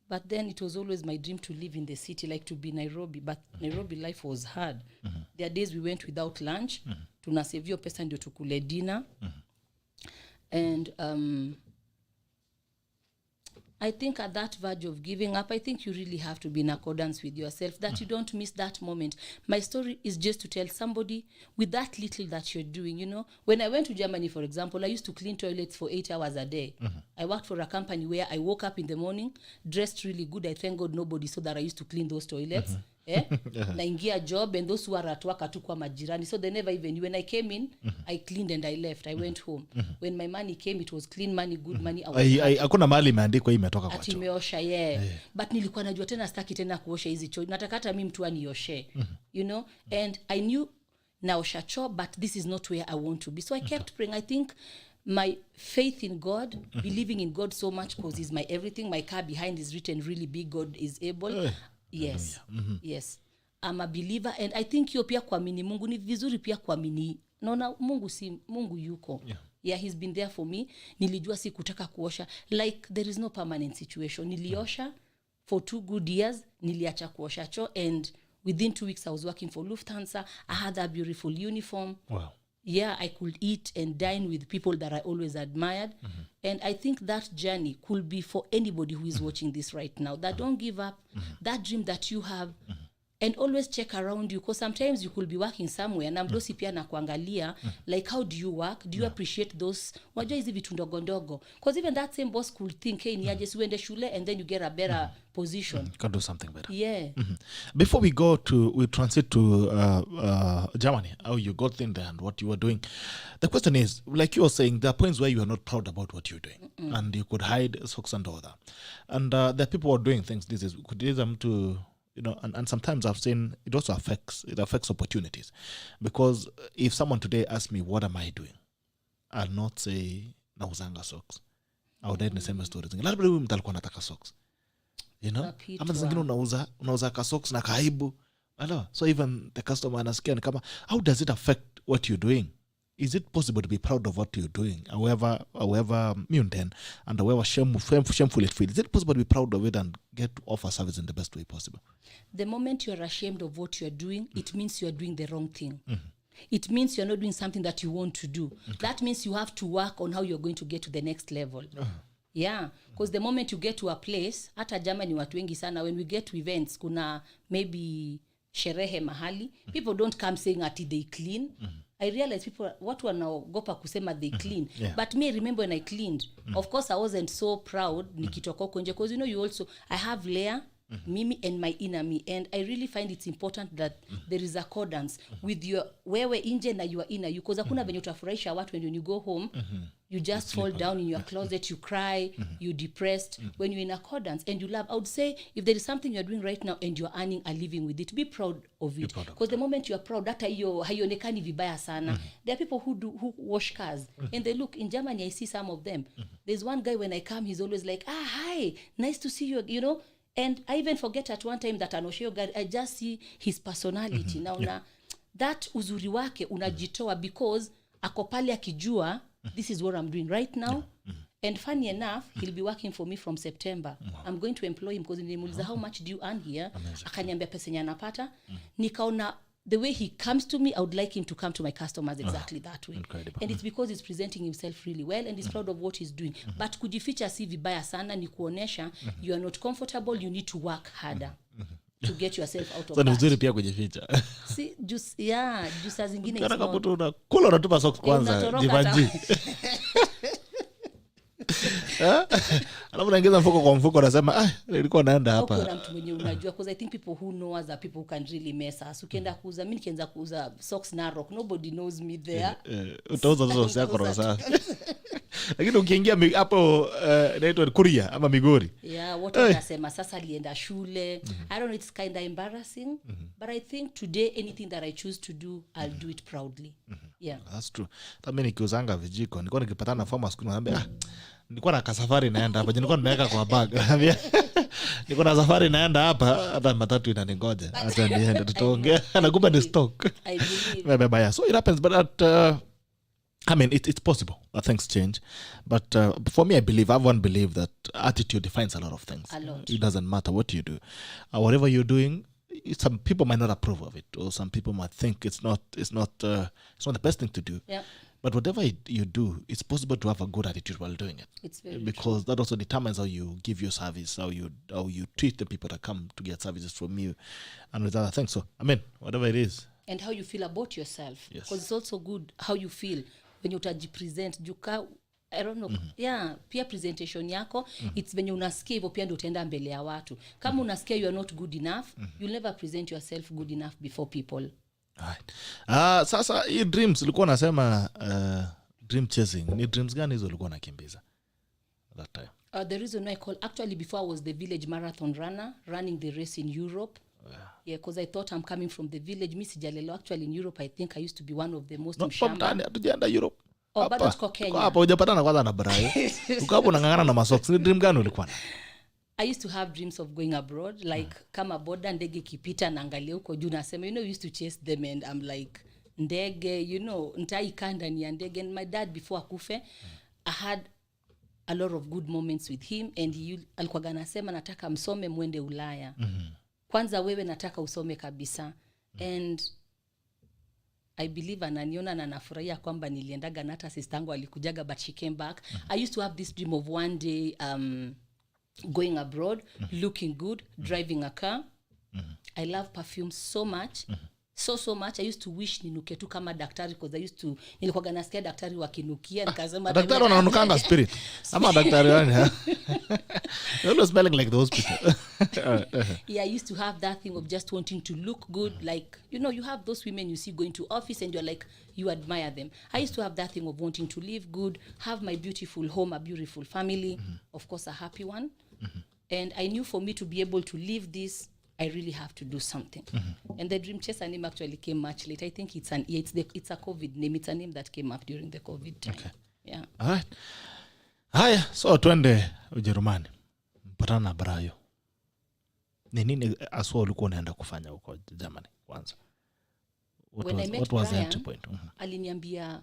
But then it was always my dream to live in the city, like to be Nairobi. But Nairobi life was hard. There are days we went without lunch. Tunasevio pesa ndio tukule dinner. And I think at that verge of giving up, I think you really have to be in accordance with yourself, that you don't miss that moment. My story is just to tell somebody with that little that you're doing, you know. When I went to Germany, for example, I used to clean toilets for 8 hours a day. I worked for a company where I woke up in the morning, dressed really good. I thank God nobody saw that I used to clean those toilets. Naingia job, and those who are at work atukwa majirani, so they never even knew. When I came in, I cleaned and I left. I went home. When my money came, it was clean money, good money. Hakuna mahali imeandikwa imetoka kwa choo. Atimeosha but nilikuwa najua tena staki tena kuosha hizi choo, nataka hata mimi mtu anioshe, you know. And I knew naosha choo, but this is not where I want to be. So I kept praying. I think my faith in God, believing in God so much, because he's my everything. My car behind is written really big, God is able. Yes. Yes. I'm a believer, and I think hiyo pia kuamini Mungu ni vizuri, pia kuamini naona Mungu yuko. Yeah, he's been there for me. Nilijua si kutaka kuosha, like there is no permanent situation. Niliosha for 2 good years, niliacha kuosha choo, and within 2 weeks I was working for Lufthansa. I had a beautiful uniform. Wow. Yeah, I could eat and dine with people that I always admired. And I think that journey could be for anybody who is watching this right now, that don't give up, that dream that you have, and always check around you, because sometimes you could be working somewhere na mdosi pia na kuangalia, like how do you work, do you appreciate those, wajua hizi vitu ndogo ndogo, because even that same boss could think, hey, niaje siwende shule, and then you get a better position. You can do something better. Yeah. Before we transit to Germany, how you got in there and what you were doing, the question is, like you were saying, there are points where you are not proud about what you're doing, and you could hide socks and all that, and there are people who are doing things. This is could lead them to, you know, and sometimes I've seen it also affects opportunities, because if someone today asks me what am I doing, I'll not say nauzanga socks. I would end the same story. Labda wewe mtalikuwa nataka socks, you know, ama zingine unauza ka socks na kaibu. So even the customer anasikia ni kama, how does it affect what you're doing? Is it possible to be proud of what you're doing, however mundane and however shameful it feels? Is it possible to be proud of it and get offer service in the best way possible? The moment you're ashamed of what you're doing, it means you're doing the wrong thing. It means you're not doing something that you want to do. That means you have to work on how you're going to get to the next level. Yeah, because the moment you get to a place, hata Germany watu wengi sana, when we get to events, kuna maybe sherehe mahali, people don't come saying ati they clean. I realize people, watu wanaogopa kusema they clean. But me, remember when I cleaned, of course I wasn't so proud nikitoka huko nje, because you know, I have Leah, Mimi, and my inner me, and I really find it's important that there is accordance with your wewe nje na your inner you, because hakuna venye utafurahisha watu when you go home, you just fall down in your closet, you cry, you're depressed. When you're in accordance and you love, I would say, if there is something you're doing right now and you're earning a living with it, be proud of it, because the moment you're proud, that haionekani vibaya sana. There are people who wash cars, and they look in Germany, I see some of them. There's one guy, when I come, he's always like, hi, nice to see you, you know. And I even forget at one time that anoshe guy, I just see his personality. Now that uzuri wake unajitoa, because ako pale akijua, this is what I'm doing right now. And funny enough, he'll be working for me from September. I'm going to employ him, because nimuuliza how much do you earn here? Akaniambia pesa yenye anapata. Nikaona the way he comes to me, I would like him to come to my customers exactly that way. Incredible. And it's because he's presenting himself really well, and he's proud of what he's doing. But kujificha si vibaya sana, ni kuonesha you are not comfortable, you need to work harder to get yourself out of that. So nzuri pia kujificha. Si jusa zingine kana kama kula unatupa socks kwanza jivanji. Alafu naingiza mfuko kwa mfuko nasema nilikuwa naenda hapa. Kuna mtu mwenye unajua, because I think people who know us are people who can really mess us. Ukienda kuuza, mimi nikianza kuuza socks Narok, nobody knows me there. Utauza socks yako rosa. Lakini ukiingia hapo inaitwa Kuria ama Migori. Yeah, what wanasema sasa alienda shule. I don't know, it's kind of embarrassing, but I think today anything that I choose to do, I'll do it proudly. Yeah. That's true. Mimi nikiuzanga vijiko, nilikuwa nikipatana na farmers kuna naambia nilikuwa na kasafari naenda hapa, nilikuwa nimeweka kwa bag. Nilikuwa na safari naenda hapa, hata matatu inaningoja. Acha niende tutaongea. Nakupa the stock. I believe. Bye. So it happens, but I mean, it's possible that things change. But for me, I've believed that attitude defines a lot of things. A lot. It doesn't matter what you do. Whatever you're doing, some people might not approve of it, or some people might think it's not the best thing to do. Yeah. But whatever you do, it's possible to have a good attitude while doing it. It's very because that also determines how you give your service, how you treat the people that come to get services from you, and with other things. So, I mean, whatever it is. And how you feel about yourself. Yes. Because it's also good how you feel when you utajipresent. Juka, I don't know. Yeah, pia presentation yako, it's when you unasikia hivyo pia ndio utaenda mbele ya watu. Kama unasikia you are not good enough, you'll never present yourself good enough before people. Right. Sasa hii dreams ulikuwa unasema dream chasing. Ni dreams gani hizo ulikuwa unakimbiza that time? The reason I call, actually before I was the village marathon runner, running the race in Europe. Yeah, because I thought I'm coming from the village. Mi sijalelewa actually in Europe. I think I used to be one of the most mshamba. Hatujaenda Europe. Bado tuko Kenya. Hapa hujapatana kwanza na Brayo. Uko hapo unangangana na masocks. Ni dream gani ulikuwa na? I used to have dreams of going abroad, like kama boda ndege kipita naangalia huko juu nasema, I used to chase them and I'm like, ndege, nitaikaa ndani ya ndege. And my dad before akufe, I had a lot of good moments with him, and alikuwa anasema nataka msome mwende Ulaya. Kwanza wewe nataka usome kabisa. And I believe ananiona na nafurahia kwamba niliendaga na hata sistangu alikujaga, but she came back. I used to have this dream of one day going abroad, looking good, driving a car. I love perfume so much. So much. I used to wish ninuke tu kama daktari, because nilikuwa nasikia daktari wakinukia nikasema daktari wananukanga spirit. Ama daktari wani. You're always smelling like those people. Yeah, I used to have that thing of just wanting to look good. Like, you have those women you see going to office and you're like, you admire them. I used to have that thing of wanting to live good, have my beautiful home, a beautiful family, of course a happy one. And I knew for me to be able to live this, I really have to do something. And the Dream Chaser name actually came much later. I think it's a COVID name. It's a name that came up during the COVID time. Okay. Yeah. All right. Haya, so twende Ujerumani. Mpatana na Brayo. Ni nini aswa ulikuwa unaenda kufanya huko Germany kwanza? What was the entry point? Aliniambia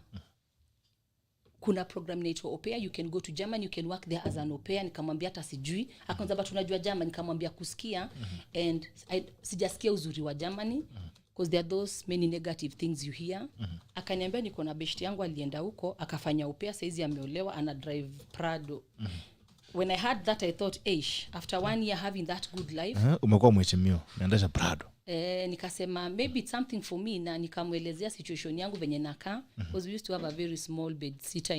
kuna program inaitwa au pair, you can go to Germany, you can work there as an au pair. Nikamwambia hata sijui. Akaanza but unajua Germany, nikamwambia kusikia, and sijasikia uzuri wa Germany because there are those many negative things you hear. Akaniambia niko na best yangu alienda huko akafanya au pair, saizi ameolewa, ana drive Prado. When I heard that I thought, after 1 year having that good life, umekuwa mheshimiwa, naendesha Prado. Nikasema maybe it's something for me, na nikamwelezea situation yangu venye nakaa, because we used to have a very small bed sitter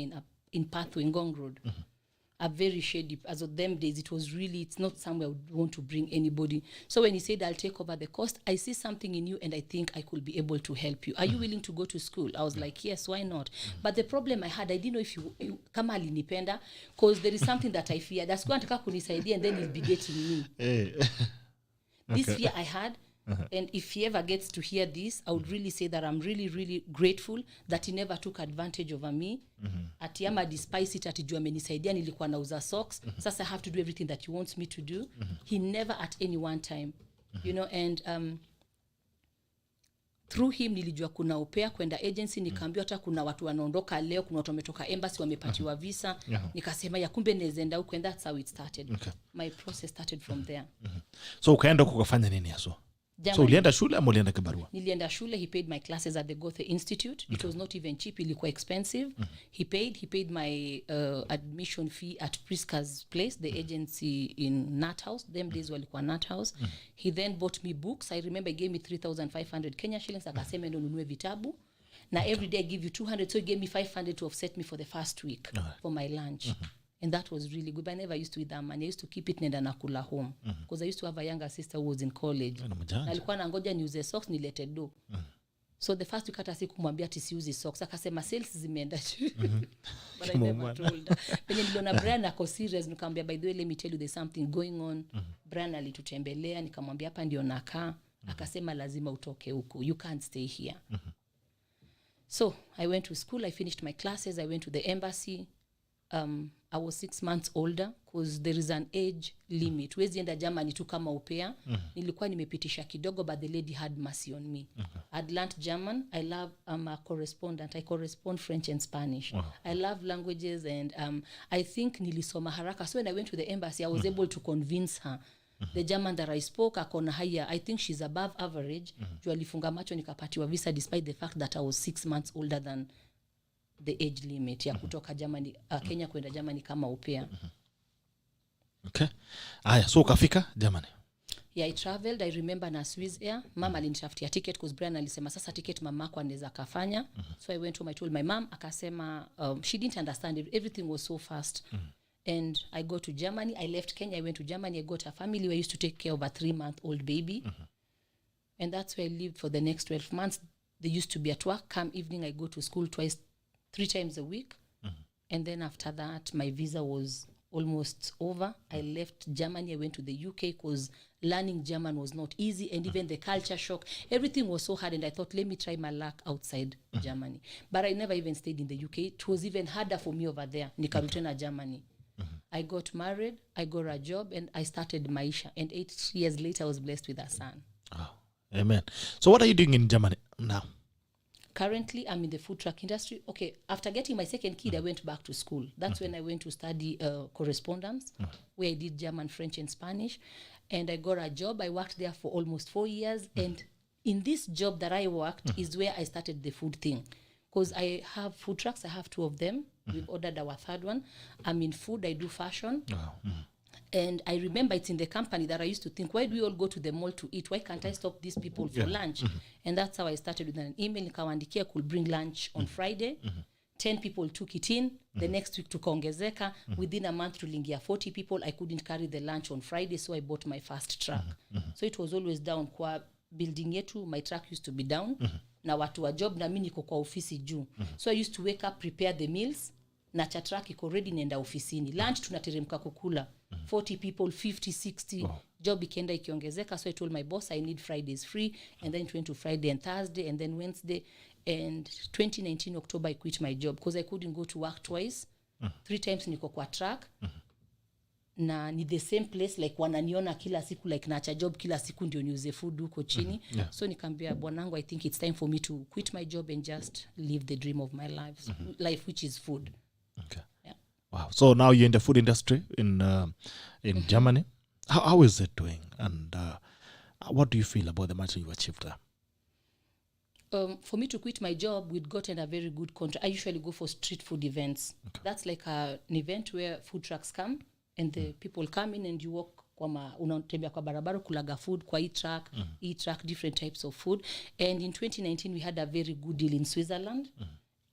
in Pathway Ngong Road. A very shady, as of them days it's not somewhere I would want to bring anybody. So when he said I'll take over the cost, I see something in you and I think I could be able to help you. Are you willing to go to school? I was like, yes, why not? But the problem I had, I didn't know if you kama alinipenda, because there is something that I fear. That's going to nataka kunisaidia and then he'll be dating me. This fear I had. And if he ever gets to hear this, I would really say that I'm really, really grateful that he never took advantage over me. Ati ama despise it, ati juu amenisaidia nilikuwa nauza socks. Sasa I have to do everything that he wants me to do. He never at any one time. And through him nilijua kuna au pair kwenda agency, nikaambiwa hata kuna watu wanaondoka leo, kuna watu wametoka embassy wamepatiwa visa. Nikasema ya kumbe nezenda huko, and that's how it started. My process started from there. So ukaenda kukafanya nini haso? So ulienda shule ama ulienda kibarua? Nilienda shule. He paid my classes at the Goethe Institute. It was not even cheap, ilikuwa expensive. He paid my admission fee at Priska's place, the agency in Nut House. Them days walikuwa Nut House. He then bought me books. I remember he gave me 3,500 Kenya shillings. Akasema ndo nunue vitabu. Na every day I give you 200, so he gave me 500 to offset me for the first week for my lunch. And that was really good. But I never used to eat that money. I used to keep it nenda nakula home. Because I used to have a younger sister who was in college. Alikuwa nangoja niuze socks nilete do. So the first week hata sikumwambia ati siuzi socks. Akasema sales zimeenda juu. But I never told her. Penye niliona Brian ako serious, nikamwambia by the way, let me tell you there's something going on. Brian alitutembelea, nikamwambia hapa ndio nakaa. Akasema lazima utoke huko. You can't stay here. So I went to school. I finished my classes. I went to the embassy. I was 6 months older because there is an age limit. Wezi enda Germany tu kama upea. Nilikuwa nimepitisha kidogo, but the lady had mercy on me. I'd learned German. I'm a correspondent. I correspond French and Spanish. I love languages, and I think nilisoma haraka. So when I went to the embassy, I was able to convince her. The German that I spoke, akona higher. I think she's above average. Juu alifunga macho nikapatiwa visa despite the fact that I was 6 months older than the age limit ya kutoka Germany, Kenya kwenda Germany kama upea. Okay. Aya, so ukafika Germany? Yeah, I traveled. I remember na Swiss Air. Mama alinitafutia ticket because Brian alisema sasa ticket mamako anaweza kafanya. So I went home, I told my mom, akasema she didn't understand it. Everything was so fast. And I go to Germany. I left Kenya. I went to Germany. I got a family where I used to take care of a 3-month-old baby. And that's where I lived for the next 12 months. They used to be at work. Come evening, I go to school 3 times a week. And then after that, my visa was almost over. I left Germany. I went to the UK because learning German was not easy. And even the culture shock, everything was so hard. And I thought, let me try my luck outside Germany. But I never even stayed in the UK. It was even harder for me over there. Nikarutena Germany. I got married, I got a job, and I started Maisha. And 8 years later, I was blessed with a son. Oh, amen. So what are you doing in Germany now? Currently, I'm in the food truck industry. Okay, after getting my second kid, I went back to school. That's when I went to study correspondence, where I did German, French, and Spanish. And I got a job. I worked there for almost 4 years. And in this job that I worked is where I started the food thing. Because I have food trucks. I have 2 of them. We've ordered our 3rd one. I'm in food. I do fashion. And I remember it's in the company that I used to think, why do we all go to the mall to eat? Why can't I stop these people for lunch? And that's how I started with an email. Nikawaandikia could bring lunch on Friday. 10 people took it in. The next week tukaongezeka. Within a month tulingia 40 people. I couldn't carry the lunch on Friday, so I bought my first truck. So it was always down. Kwa building yetu, my truck used to be down. Na watu wa job na mimi niko kwa ofisi juu. So I used to wake up, prepare the meals. Na cha truck iko ready nenda ofisini. Lunch tunateremka kukula. 40 people, 50, 60. Job ikienda ikiongezeka. So I told my boss I need Fridays free. And then it went to Friday and Thursday and then Wednesday. And 2019 October I quit my job because I couldn't go to work twice. 3 times niko kwa truck. Na ni the same place like wananiona kila siku like naacha job kila siku ndio niuze food huko chini. So nikamwambia bwanangu, I think it's time for me to quit my job and just live the dream of my life which is food. Okay. Yeah. Wow. So now you're in the food industry in Germany. How is it doing? And what do you feel about the much you achieved there? For me to quit my job, we'd gotten a very good contract. I usually go for street food events. Okay. That's like an event where food trucks come and the people come in and you walk unatembea kwa barabara kulaga food kwa e-truck, different types of food. And in 2019 we had a very good deal in Switzerland.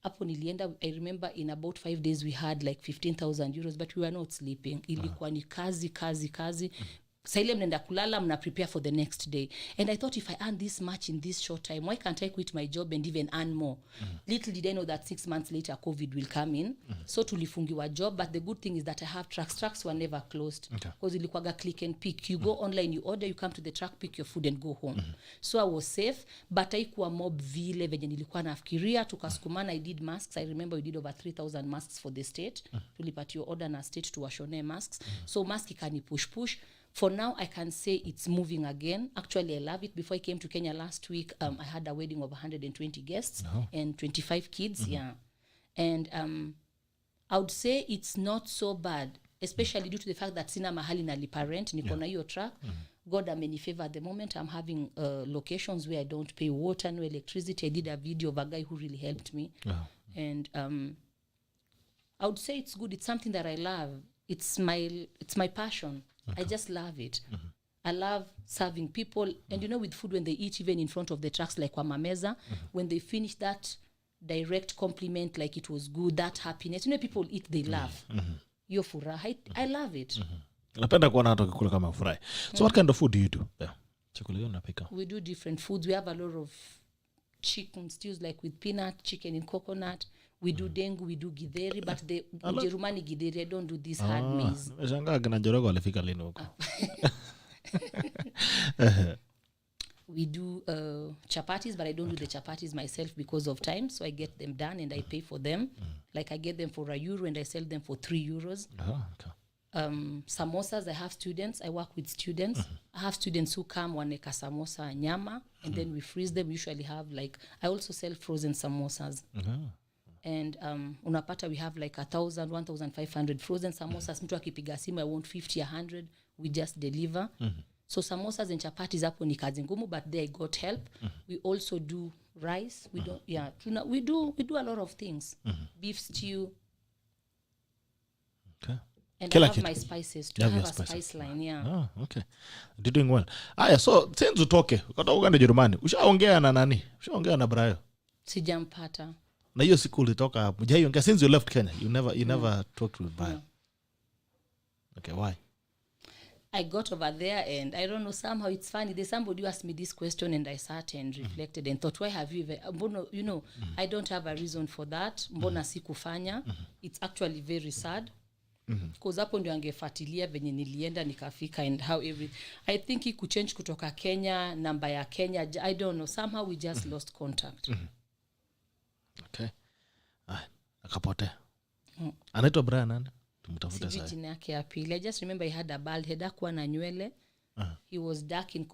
Hapo nilienda, I remember in about 5 days we had like 15,000 euros, but we were not sleeping. Ilikuwa ni kazi. Saile mnenda kulala, mna prepare for the next day. And I thought if I earn this much in this short time, why can't I quit my job and even earn more? Little did I know that 6 months later, COVID will come in. So tulifungiwa job, but the good thing is that I have trucks. Trucks were never closed. Because ilikuwaga click and pick. You go online, you order, you come to the truck, pick your food and go home. So I was safe, but haikuwa mob vile venye nilikuwa nafikiria. Tukasukumana, I did masks. I remember we did over 3,000 masks for the state. Tulipatiwa order na state to washone masks. So mask ikani push. For now, I can say it's moving again. Actually, I love it. Before I came to Kenya last week, I had a wedding of 120 guests and 25 kids. Yeah. And I would say it's not so bad, especially due to the fact that sina mahali nalipa rent, niko na hiyo truck. God amenifavor at the moment. I'm having locations where I don't pay water, no electricity. I did a video of a guy who really helped me. And I would say it's good. It's something that I love. It's my passion. I just love it. I love serving people. And you know, with food, when they eat, even in front of the trucks, like Wamameza, when they finish that direct compliment, like it was good, that happiness. You know, people eat, they laugh. hiyo furaha. I love it. Napenda kuona watu wakikula kama furahi. So what kind of food do you do? Yeah. Chakula gani unapika? We do different foods. We have a lot of chicken stews like with peanut, chicken in coconut. We do dengu, we do githeri, but the Jerumani githeri, I don't do this hard maize. Nimeshangaa kina Njoroge walifika lini huko. We do chapatis, but I don't do the chapatis myself because of time, so I get them done and I pay for them. Like I get them for €1 and I sell them for €3. Okay. Samosas, I have students. I work with students. I have students who come waneka samosa nyama, and then we freeze them. We usually have like, I also sell frozen samosas. And unapata we have like 1,000, 1,500 frozen samosas. Mtu akipiga simu, I want 50, 100. We just deliver. So samosas and chapatis hapo ni kazi ngumu, but there I got help. We also do rice. We don't, we do a lot of things. Beef stew. Okay. And Kila I have kitu. my spices. You have I your have a spices. spice line, yeah. Oh, okay. You're doing well. So since utoke, ukatoka Uganda Jerumani, ushaongea na nani? Ushaongea na Brayo? Sijampata. Na hiyo siku ulitoka hapo. Hujaiongea since you left Kenya. You never talked with Brayo. Okay, why? I got over there and I don't know, somehow it's funny. There's somebody who asked me this question and I sat and reflected and thought, why have you even, I don't have a reason for that. Mbona sikufanya. It's actually very sad. Because hapo ndio angefuatilia venye nilienda nikafika and how I think he could change kutoka Kenya, namba ya Kenya. I don't know. Somehow we just lost contact. Okay. Akapotea. Anaitwa Brian nani? Tumtafute sasa. Jina yake ya pili. I just remember he had a bald head, hakuwa na nywele. He was dark in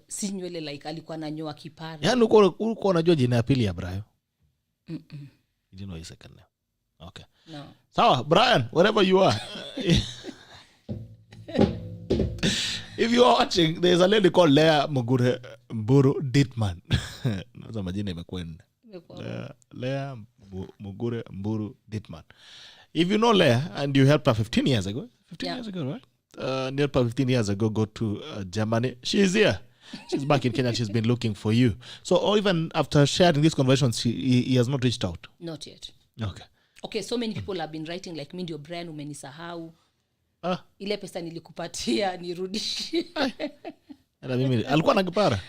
si nywele like alikuwa na nyoa kipara. Yaani uko unajua jina ya pili ya Brian? You didn't know his second name. Okay. No. Sawa, Brian, wherever you are. If you are watching, there's a lady called Leah Mugure Dittmann. Nazo majina imekwenda. Leah Mugure Dittmann. If you know Leah and you helped her 15 years ago, years ago, right? Near 15 years ago, go to Germany. She's here. She's back in Kenya. She's been looking for you. So, or even after sharing this conversation, he has not reached out. Not yet. Okay. So many people have been writing like, mi ndio Brian, umenisahau. Ile pesa nilikupatia nirudishie. Ana mimi alikuwa na kipara.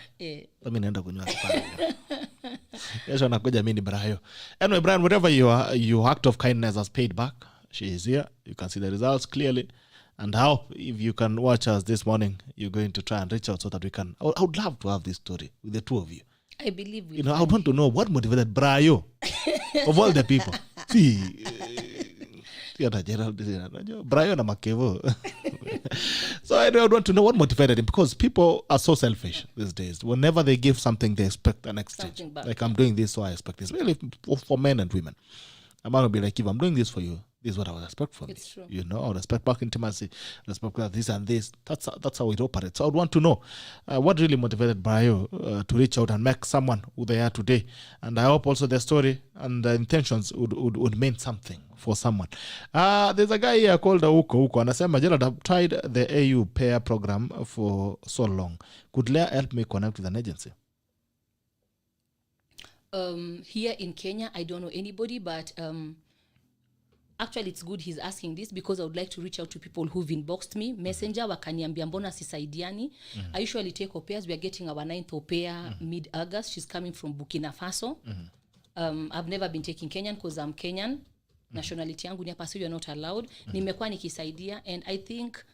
Mimi naenda kunywa kipara. Kesho nakuja mimi ni Brayo. Anyway, Brian, whatever your act of kindness has paid back. She is here. You can see the results clearly. And I hope if you can watch us this morning, you're going to try and reach out so that we can. I would love to have this story with the two of you. I believe we I want to know what motivated Brayo of all the people. See, Brayo na Makevo. So I don't want to know what motivated him, because people are so selfish these days. Whenever they give something, they expect an exchange. Like, I'm doing this, so I expect this. Really, for men and women. A man will be like, if I'm doing this for you, this is what I would expect from It's you. true. You know, I would expect back intimacy, respect this and this. That's how it operates. So I would want to know what really motivated Brayo to reach out and make someone who they are today. And I hope also their story and the intentions would mean something for someone. There's a guy here called Uko. Anasema, Gerald, I've tried the AU pair program for so long. Could Leah help me connect with an agency? Here in Kenya, I don't know anybody, but actually it's good he's asking this, because I would like to reach out to people who've inboxed me messenger wakaniambia mbona sisaidiani. I usually take au pairs. We are getting our 9th au pair mid-August. She's coming from Burkina Faso. I've never been taking Kenyan because I'm Kenyan. Nationality yangu ni hapa, so you're not allowed. Nimekuwa nikisaidia, and I think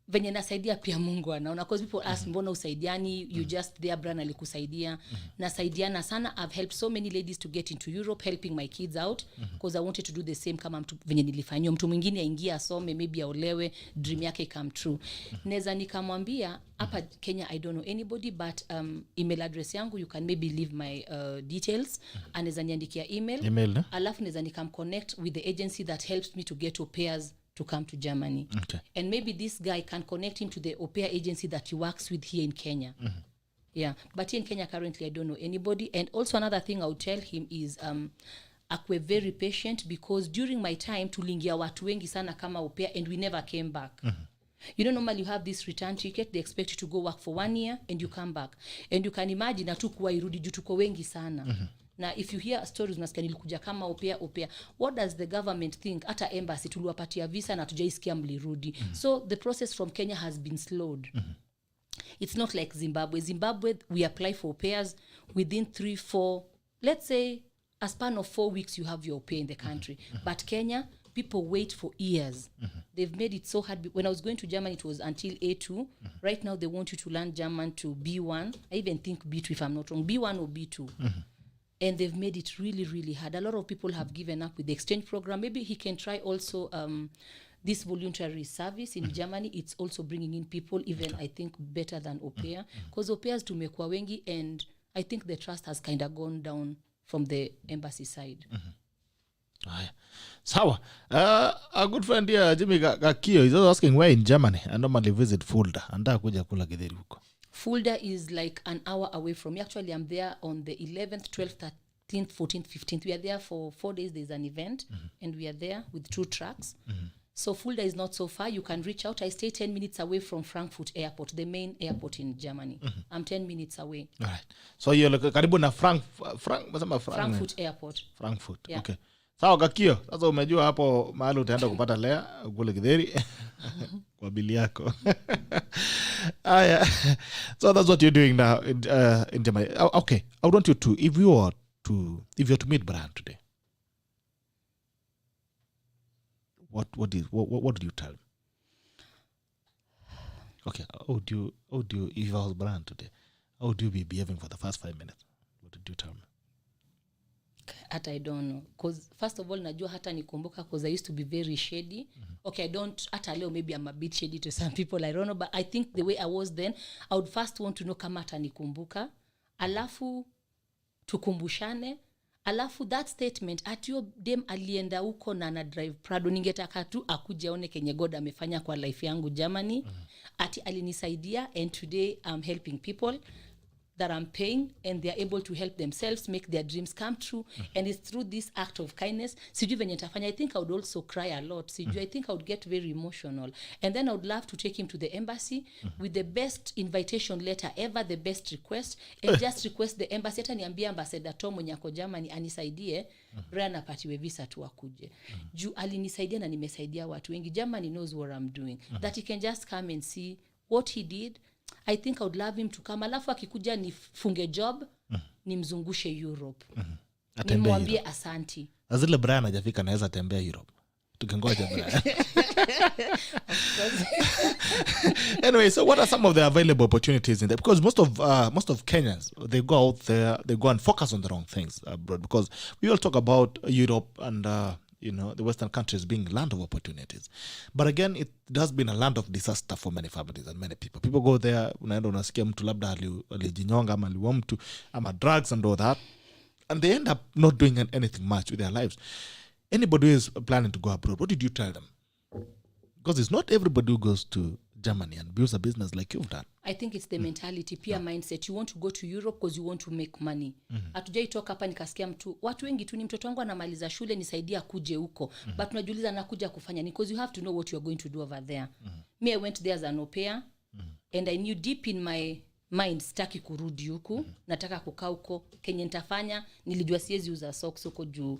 venye nasaidia pia Mungu anaona, because people ask mbona usaidiani, you just there, Brian alikusaidia. Nasaidiana sana. I've helped so many ladies to get into Europe, helping my kids out, because I wanted to do the same kama mtu venye nilifanywa. Mtu mwingine aingia asome, maybe aolewe, dream yake come true. Neza nikamwambia hapa Kenya I don't know anybody, but email address yangu, you can maybe leave my details, anaweza niandikia email, alafu neza nikamconnect with the agency that helps me to get au pairs to come to Germany. Okay. And maybe this guy can connect him to the au pair agency that he works with here in Kenya. Yeah. But here in Kenya currently I don't know anybody. And also another thing I would tell him is akwe very patient, because during my time tulingia watu wengi sana kama au pair and we never came back. You know, normally you have this return ticket, they expect you to go work for 1 year and you come back. And you can imagine hatukuwa irudi juu tuko wengi sana. na if you hear stories unasikia nilikuja kama opea what does the government think? Hata embassy tuliwapatia visa na tujaisikia mlirudi. So the process from Kenya has been slowed. It's not like Zimbabwe we apply for pairs within 3-4, let's say a span of 4 weeks you have your pair in the country. But Kenya, people wait for years. They've made it so hard. When I was going to Germany, it was until A2. Right now, they want you to learn German to B1. I even think B2, if I'm not wrong. B1 or B2. And they've made it really, really hard. A lot of people have given up with the exchange program. Maybe he can try also this voluntary service in Germany. It's also bringing in people, even I think better than au pair. Because au pairs tumekuwa wengi, and I think the trust has kind of gone down from the embassy side. Sawa. A good friend here, Jimmy Gakio, is also asking where in Germany. I normally visit Fulda. Anda kuja kula githeri huko. Fulda is like an hour away from me. Actually, I'm there on the 11th, 12th, 13th, 14th, 15th. We are there for 4 days. There's an event, and we are there with 2 trucks. So Fulda is not so far. You can reach out. I stay 10 minutes away from Frankfurt Airport, the main airport in Germany. I'm 10 minutes away. All right. So you're like karibu na Frankfurt Airport. Frankfurt. Yeah. Okay. Sawa Gakio. Sasa umejua hapo mahali utaenda kupata Leah kule githeri kwa bili yako. So that's what you're doing now in Germany. Okay. I want you to, if you're to meet Brian today, what do you tell him? Okay, how do you, if I was Brian today, how would you be behaving for the first 5 minutes? What did you tell me? Hata I don't know. Because first of all, najua hata nikumbuka because I used to be very shady. Okay, I don't, hata leo maybe I'm a bit shady to some people, I don't know. But I think the way I was then, I would first want to know kama hata nikumbuka. Alafu, tukumbushane. Alafu that statement, atio dem alienda huko na na drive Prado, ningetaka tu akuje aone kenye God amefanya kwa life yangu Germany. Ati alinisaidia, and today I'm helping people that I'm paying, and they're able to help themselves make their dreams come true. And it's through this act of kindness. Sijui venye nitafanya. I think I would also cry a lot. Sijui, I think I would get very emotional. And then I would love to take him to the embassy with the best invitation letter ever, the best request, and just request the embassy. Hata niambia ambassador Tom mwenye ako Germany anisaidie, Brian apatiwe visa tu akuje. Juu alinisaidia na nimesaidia watu wengi. Germany knows what I'm doing. That he can just come and see what he did. I think I would love him to come. Alafu akikuja nifunge job, nimzungushe Europe. Nimwambie asanti. Azile Brian hajafika naweza tembea Europe. Tukingoja Brian. Anyway, so what are some of the available opportunities in there? Because most of Kenyans, they go out there, they go and focus on the wrong things abroad. Because we all talk about Europe and the Western countries being land of opportunities. But again, it has been a land of disaster for many families and many people. People go there, unaenda unasikia mtu labda alijinyonga ama aliua mtu ama drugs and all that. And they end up not doing anything much with their lives. Anybody who is planning to go abroad, what did you tell them? Because it's not everybody who goes to Germany and builds a business like you've done. I think it's the mentality, peer mindset. You want to go to Europe because you want to make money. Hatujai toka hapa nikasikia mtu, watu wengi tu ni mtoto wangu anamaliza shule nisaidia kuje huko. But tunajiuliza anakuja kufanya ni, because you have to know what you are going to do over there. Me, I went there as an au pair, and I knew deep in my mind sitaki kurudi huku, nataka kukaa huko. Kenye nitafanya, nilijua siwezi uza socks huko juu.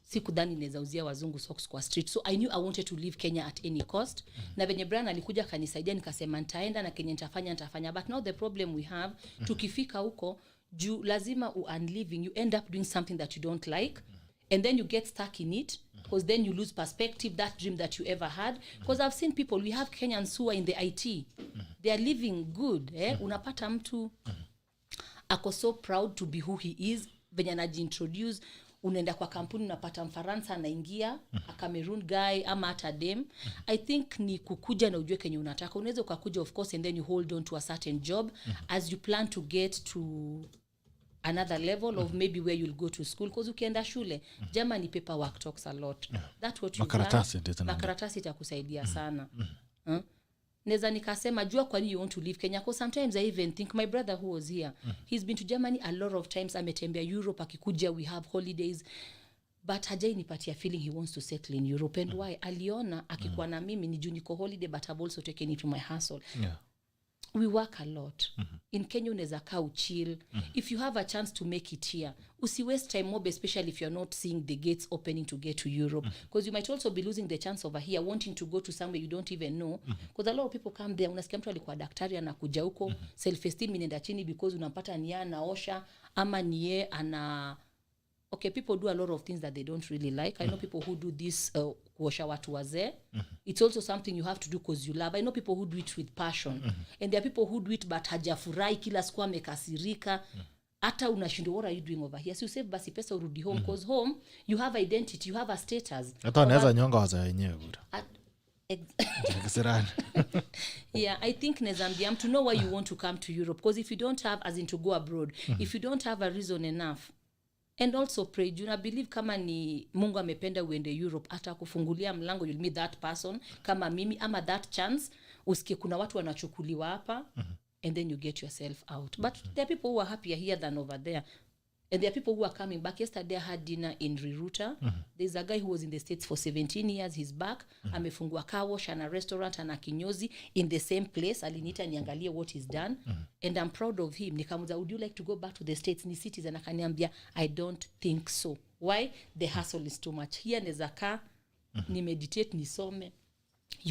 Sikudhani naweza uzia wazungu socks kwa street. So I knew I wanted to leave Kenya at any cost. Na venye Brian alikuja kanisaidia nikasema nitaenda na Kenya nitafanya. But now the problem we have, tukifika huko, juu lazima unliving, you end up doing something that you don't like. And then you get stuck in it. Because then you lose perspective, that dream that you ever had. Because I've seen people, we have Kenyans who are in the IT. They are living good. Unapata mtu, ako so proud to be who he is. Venye anajiintroduce, unaenda kwa kampuni unapata Mfaransa anaingia, a Cameroon guy ama hata dem. I think ni kukuja na ujue kenye unataka. Unaweza ukakuja of course, and then you hold on to a certain job as you plan to get to another level of maybe where you'll go to school. Because ukienda shule, Germany paperwork talks a lot. That's what you makaratasi itakusaidia sana. Neza nikasema jua kwa nini you want to leave Kenya. Because sometimes I even think, my brother who was here, he's been to Germany a lot of times, ametembea Europe, akikuja we have holidays, but hajai nipatia feeling he wants to settle in Europe. And why? Aliona akikuwa na mimi ni juu niko holiday, but I've also taken it to my hustle. We work a lot. in Kenya unaweza kaa uchill. If you have a chance to make it here, usi waste time mob, especially if you're not seeing the gates opening to get to Europe, because you might also be losing the chance over here wanting to go to somewhere you don't even know, because a lot of people come there, unasikia mtu alikuwa daktari anakuja huko, self esteem inaenda chini because unampata ni yeye anaosha ama ni yeye ana okay, people do a lot of things that they don't really like. I know people who do this kuosha watu wazee. It's also something you have to do because you love. I know people who do it with passion. And there are people who do it but hajafurahi, kila siku amekasirika. Hata unashindwa, what are you doing over here? So you save basi pesa urudi home, because home you have identity, you have a status. Hata anaweza nyonga wazee wenyewe bure. Yeah, I think nezambia to know why you want to come to Europe, because if you don't have, as in to go abroad, if you don't have a reason enough, and also pray, do you believe kama ni Mungu amependa uende Europe, ata kufungulia mlango, you'll meet that person kama mimi, ama that chance usikie kuna watu wanachukuliwa hapa, and then you get yourself out. But there are people who are happier here than over there, and there are people who are coming back. Yesterday I had dinner in Riruta. There's a guy who was in the States for 17 years. He's back. Amefungua car wash and a restaurant and a kinyozi in the same place. Alinita niangalie what he's done. And I'm proud of him. Nikamuza, would you like to go back to the States? Ni citizen. Akaniambia, I don't think so. Why? The hassle is too much. Here neza kaa, ni meditate, nisome.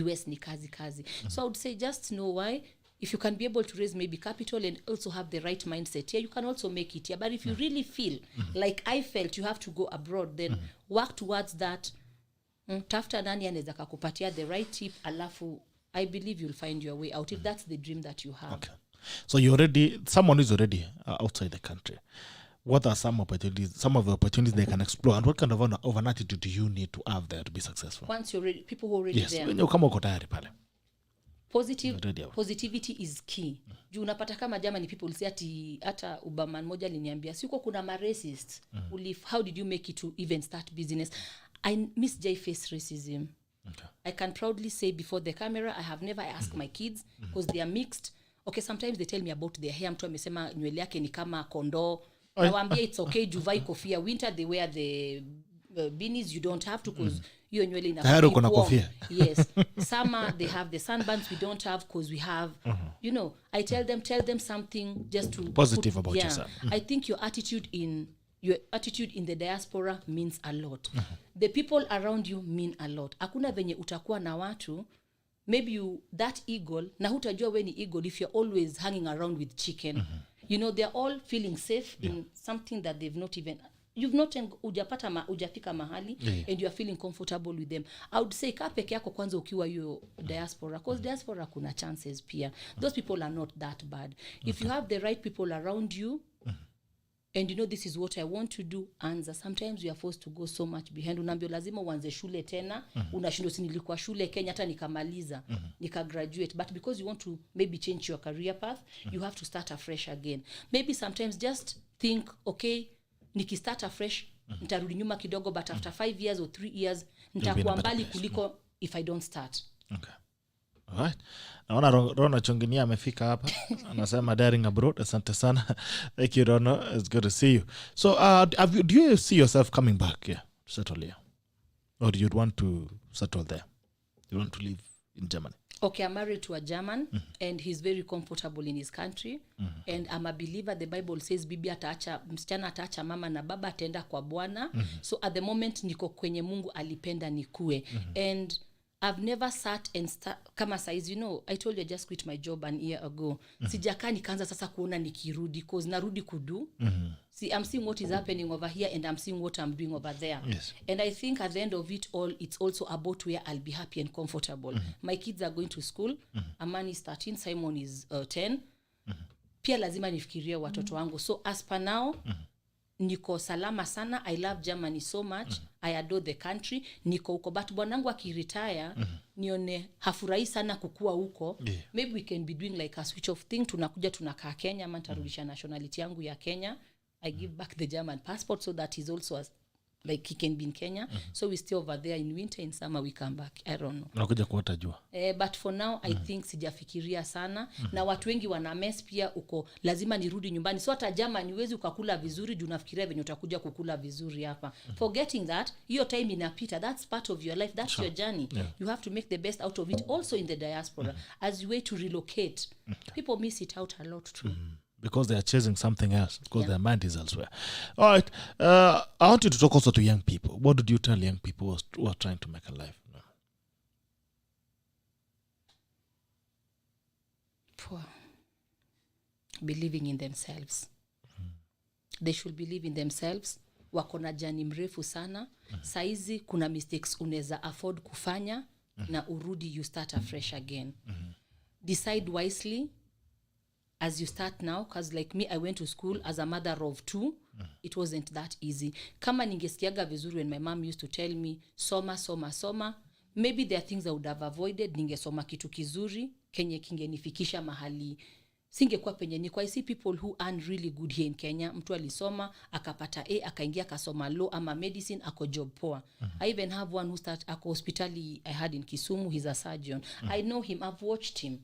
US ni kazi. So I would say just know why. If you can be able to raise maybe capital and also have the right mindset here, you can also make it here. But if you really feel like I felt you have to go abroad, then work towards that. Tafuta nani anaweza kukupatia the right tip, alafu I believe you'll find your way out if that's the dream that you have. Okay. So someone is already outside the country. What are some of the opportunities they can explore, and what kind of an attitude do you need to have there to be successful? Once you're ready, people who are already there. Yes, kama uko tayari pale. Positivity is key. Juu unapata kama Germany people say ati hata Obama mmoja aliniambia siko kuna ma racist. How did you make it to even start business? I miss face racism. Okay. I can proudly say before the camera I have never asked my kids because they are mixed. Okay, sometimes they tell me about their hair. Mtu amesema nywele yake ni kama kondoo. Nawaambia it's okay, juvai kofia. Winter they wear the beanies, you don't have to because hiyo nywele Tairo kuna kofia. Yes. Summer they have the sunburns, we don't have because we have you know, I tell them something just to positive about yourself. I think your attitude in the diaspora means a lot. The people around you mean a lot. Hakuna venye utakuwa na watu, maybe that eagle, na hutajua when ni eagle if you're always hanging around with chicken. You know, they're all feeling safe in something that they've not even, you've not ujafika mahali and you're feeling comfortable with them. I would say ka peke yako kwanza ukiwa hiyo diaspora, because diaspora kuna chances pia. Those people are not that bad. If you have the right people around you, and you know this is what I want to do, anza. Sometimes we are forced to go so much behind. Unaambia lazima uanze shule tena, unashindwa si nilikuwa shule Kenya hata nikamaliza, nikagraduate, but because you want to maybe change your career path, you have to start afresh again. Maybe sometimes just think, okay, nikistart afresh, nitarudi nyuma kidogo, but after 5 years or 3 years, nitakuwa mbali kuliko if I don't start. Okay. All right. Naona Rona Chonginia amefika hapa. Anasema daring abroad. Asante sana. Thank you, Rona. It's good to see you. So, do you see yourself coming back here to settle here? Or do you want to settle there? You want to live in Germany? Okay, I'm married to a German and he's very comfortable in his country. And I'm a believer. The Bible says bibi ataacha, msichana ataacha mama na baba ataenda kwa Bwana. So at the moment niko kwenye Mungu alipenda nikue. And I've never sat and kama size, you know, I told you I just quit my job an year ago. Sijakaa nikaanza sasa kuona nikirudi because narudi kudu. See, I'm seeing what is happening over here and I'm seeing what I'm doing over there. Yes. And I think at the end of it all, it's also about where I'll be happy and comfortable. My kids are going to school. Amani is 13, Simon is 10. Pia lazima nifikirie watoto wangu. So as per now, niko salama sana. I love Germany so much. I adore the country. Niko huko. But bwanangu akiretire, nione hafurahi sana kukua huko. Maybe we can be doing like a switch of thing. Tunakuja tunakaa Kenya, ama nitarudisha nationality yangu ya Kenya. I give back the German passport so that he's also like he can be in Kenya. So we stay over there in winter, in summer we come back. I don't know. Unakuja kuota jua. But for now I think sijafikiria sana. Na watu wengi wana mess pia uko lazima nirudi nyumbani. So hata jama niwezi ukakula vizuri juu nafikiria venye utakuja kukula vizuri hapa. Forgetting that hiyo time inapita. That's part of your life. That's your journey. You have to make the best out of it. Also in the diaspora as you way to relocate. People miss it out a lot too. Because they are chasing something else, because their mind is elsewhere. All right. I want you to talk also to young people. What did you tell young people who are trying to make a life? Poor. Believing in themselves. They should believe in themselves. Wako na jani mrefu sana. Saizi kuna mistakes unaweza afford kufanya na urudi you start afresh again. Decide wisely. As you start now, because like me, I went to school as a mother of 2. It wasn't that easy. Kama ningesikiaga vizuri when my mom used to tell me, soma, maybe there are things I would have avoided. Ningesoma kitu kizuri, kenye kingenifikisha mahali. Singekuwa penye niko. I see people who earn really good here in Kenya. Mtu alisoma, akapata A, akaingia akasoma law ama medicine, ako job poa. I even have one who start ako hospitali I had in Kisumu. He's a surgeon. I know him. I've watched him.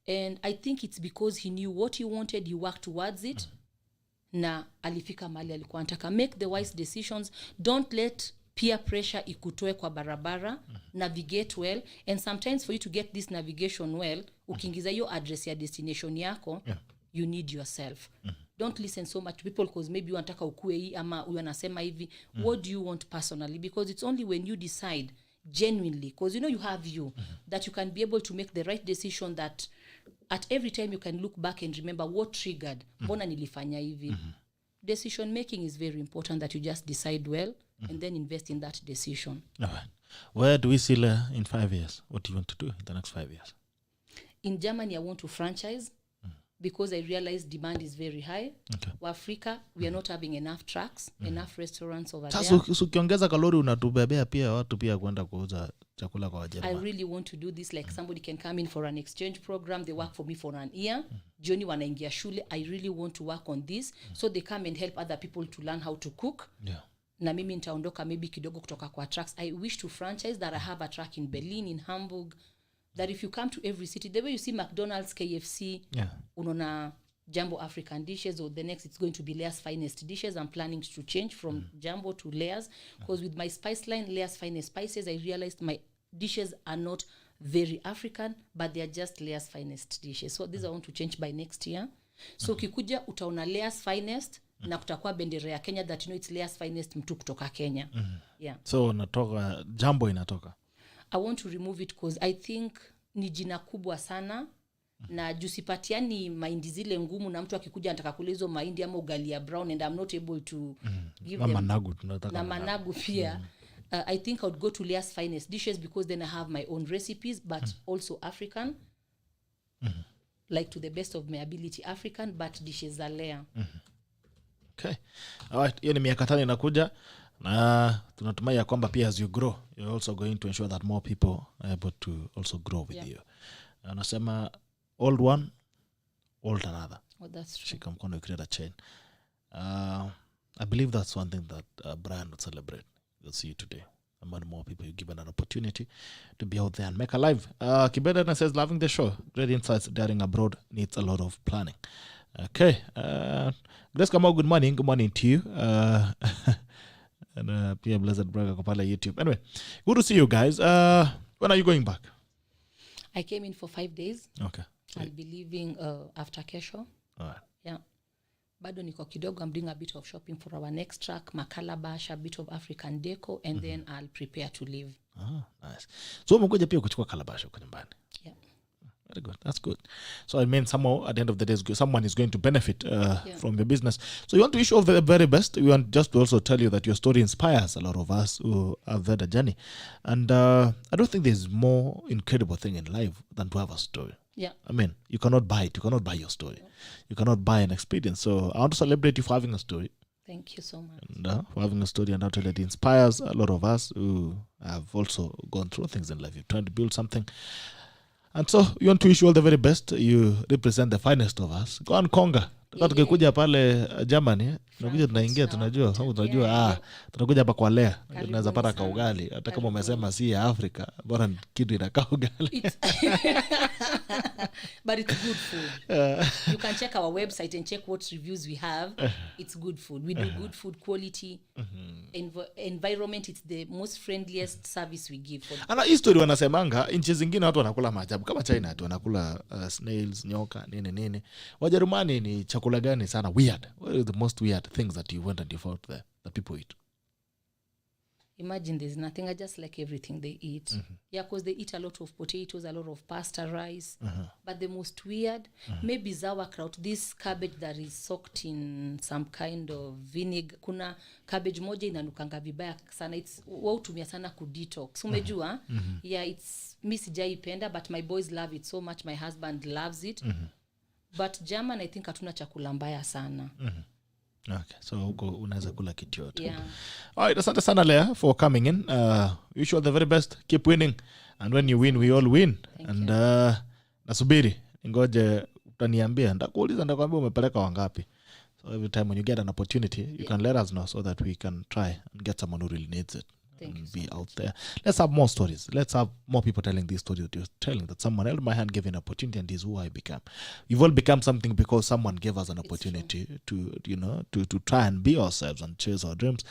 And I think it's because he knew what he wanted, he worked towards it. Na alifika mahali alikuwa anataka. Make the wise decisions. Don't let peer pressure ikutoe kwa barabara. Navigate well. And sometimes for you to get this navigation well, ukiingiza hiyo address ya destination yako, you need yourself. Don't listen so much to people because maybe unataka ukue hii ama huyu anasema hivi. What do you want personally? Because it's only when you decide genuinely, because you know you have you, that you can be able to make the right decision that at every time you can look back and remember what triggered. Mbona nilifanya hivi. Decision making is very important, that you just decide well and then invest in that decision. All right. Where do we see Leah in 5 years? What do you want to do in the next 5 years? In Germany, I want to franchise because I realize demand is very high. Okay. Africa, we are not having enough trucks, enough restaurants over Sasa there. ukiongeza kalori unatubebea pia watu pia kwenda kuuza chakula kwa I Wajerumani. really want to do this, like somebody can come in for an exchange program. They work for me for an year. Jioni wanaingia shule. I really want to work on this so they come and help other people to learn how to cook. Yeah. Na mimi nitaondoka maybe kidogo kutoka kwa trucks. I wish to franchise that. I have a truck in Berlin, in Hamburg, that if you come to every city, the way you see McDonald's, KFC, unaona Jumbo African dishes, or the next it's going to be Leah's Finest dishes. I'm planning to change from Jumbo to Leah's, because with my spice line, Leah's Finest Spices, I realized my dishes are not very African, but they are just Leah's Finest dishes. So these I want to change by next year. So kikuja utaona Leah's Finest, na kutakuwa bendera ya Kenya, that you know it's Leah's Finest, mtu kutoka Kenya. Yeah. So natoka Jumbo inatoka. I want to remove it because I think ni jina kubwa sana. Na jusipatiani mahindi zile ngumu, na mtu akikuja anataka kula hizo mahindi ama ugali ya brown, and I'm not able to give them. Managu tunataka. Na managu pia. I think I would go to Leah's Finest dishes because then I have my own recipes, but also African. Like to the best of my ability, African, but dishes za Leah. Okay. All right. Hiyo ni miaka 5 inakuja. Na tunatumai ya kwamba pia as you grow, you're also going to ensure that more people are able to also grow with you. Anasema old one, old another. Oh, that's true. Shika mkono, you create a chain. I believe that's one thing that Brian would celebrate. You'll see you today. More and more people, you're given an opportunity to be out there and make a life. Kibedana says, loving the show. Great insights. Daring abroad needs a lot of planning. Okay. Grace Kamau, good morning. Good morning to you. And Pierre Blessed Braga Kopala YouTube. Anyway, good to see you guys. When are you going back? I came in for 5 days. Okay. I'll be leaving after Kesho. All right. Yeah. Bado niko kidogo. I'm doing a bit of shopping for our next track, Makalabash, a bit of African deco, and then I'll prepare to leave. Ah, nice. So umekuja pia kuchukua calabash huko nyumbani. Yeah. Very good. That's good. So I mean, somehow at the end of the day, someone is going to benefit from your business. So you want to wish all the very best. We want just to also tell you that your story inspires a lot of us who have had a journey. And I don't think there's more incredible thing in life than to have a story. Yeah. I mean, you cannot buy it. You cannot buy your story. You cannot buy an experience. So I want to celebrate you for having a story. Thank you so much. And for having a story, and actually it inspires a lot of us who have also gone through things in life. You're trying to build something. And so you want to wish you all the very best. You represent the finest of us. Go and conquer. tukikuja pale Germany tunakuja tunaingia tunajua kama tunajua tunakuja hapa kwa Leah tunaweza pata kaugali hata kama umesema si ya Afrika bora kitu inakaa ugali. But it's good food. You can check our website and check what reviews we have. It's good food. We do good food quality. Environment, it's the most friendliest service we give. Ana history wanasemanga nchi zingine watu wanakula maajabu kama China tu wanakula snails, nyoka, nini. Wajerumani ni chakula gani sana weird? What are the most weird things that you went and you found there that people eat? Imagine there's nothing. I just like everything they eat. Yeah, because they eat a lot of potatoes, a lot of pasta, rice. But the most weird, maybe sauerkraut, this cabbage that is soaked in some kind of vinegar. Kuna cabbage moja inanukanga vibaya sana. It's wautumia sana ku detox. Umejua? Yeah, it's mi sijaipenda, but my boys love it so much. My husband loves it. But German, I think hatuna chakula mbaya sana. Okay, so huko unaweza kula kitu yote. Yeah. All right, asante sana Leah for coming in. Wish you all the very best. Keep winning. And when you win, we all win. And nasubiri. Ngoje utaniambia. Ndakwambia umepeleka wangapi. So every time when you get an opportunity, you can let us know so that we can try and get someone who really needs it. And be out there. Let's have more stories. Let's have more people telling these stories that you're telling, that someone held my hand, gave an opportunity, and this is who I became. You've all become something because someone gave us an opportunity to try and be ourselves and chase our dreams.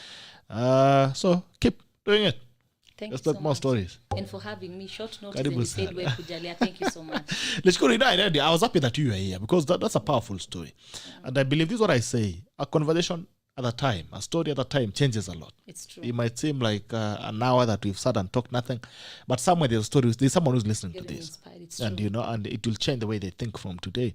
So keep doing it. Let's talk more stories. And for having me short notice and you said we're kujalia. Thank you so much. I was happy that you were here because that's a powerful story. And I believe this is what I say. A conversation at a time, a story at a time changes a lot. It's true. It might seem like an hour that we've sat and talked nothing, but somewhere there's stories. There's someone who's listening to this, and and it will change the way they think from today.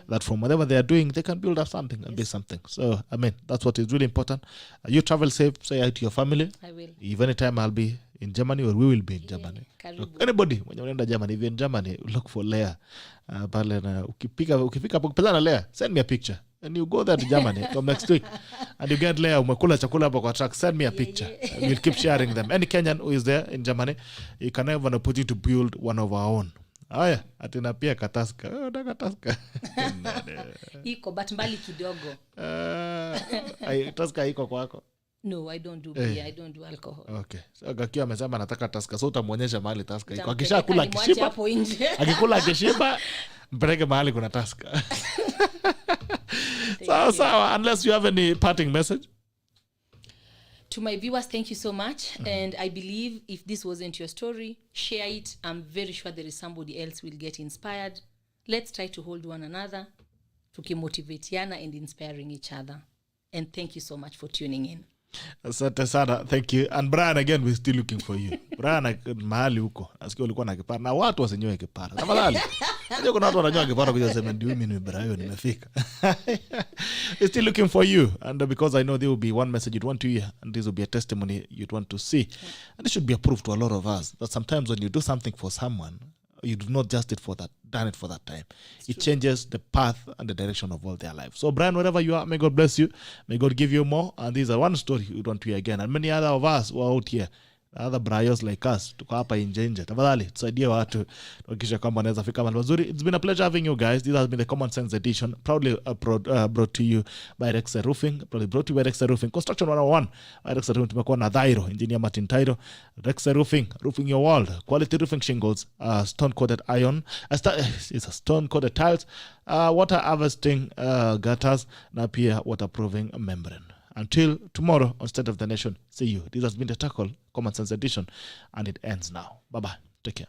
That from whatever they are doing, they can build up something and be something. So I mean, that's what is really important. You travel safe. Say hi to your family. I will. If anytime I'll be in Germany or we will be in Germany. Look, anybody when you're in Germany, if you're in Germany, look for Leah. Ukifika pokutana Leah, send me a picture. And you go there to Germany from next week and you get Leah umekula chakula hapo kwa truck, send me a picture. We'll keep sharing them. Any Kenyan who is there in Germany, you can have an opportunity to build one of our own. Aya, atina pia kataska. Kataska. Iko but mbali kidogo. Taska iko kwako. No, I don't do beer. I don't do alcohol. Okay. So Gakio amesema anataka taska. So utamuonyesha mahali taska iko. Akishakula kishiba. Akikula kishiba, mpeleke mahali kuna taska. So, unless you have any parting message. To my viewers, thank you so much. And I believe if this wasn't your story, share it. I'm very sure there is somebody else will get inspired. Let's try to hold one another, tukimotivatiana and inspiring each other. And thank you so much for tuning in. Asante sana, thank you. And Brian, again, we're still looking for you. Brian, mahali huko nasikia ulikuwa na kipara na watu wasinyoe kipara. Tafadhali. Unajua kuna watu wananyoa kipara kuja sema ndio mimi ni Brian nimefika. We're still looking for you, and because I know there will be one message you'd want to hear, and this will be a testimony you'd want to see. And it should be a proof to a lot of us that sometimes when you do something for someone, you do not just done it for that time. It changes the path and the direction of all their lives. So Brian, wherever you are, may God bless you. May God give you more. And this is one story you don't hear again. And many other of us who are out here, other Briars like us, tuko hapa nje. Tafadhali tusaidie watu tukisha kwamba wanaweza fika mahali pazuri. It's been a pleasure having you guys. This has been the Commoncents edition, proudly brought to you by Rex Roofing. Proudly brought to you by Rex Roofing. Construction 101 by Rex Roofing. Tumekuwa na Tairo, engineer Martin Tairo. Rex Roofing, roofing your world. Quality roofing shingles, stone coated iron, it's a stone coated tiles, water harvesting gutters, na pia waterproofing membrane. Until tomorrow on State of the Nation, see you. This has been the Tackle Commoncents edition, and it ends now. Bye-bye. Take care.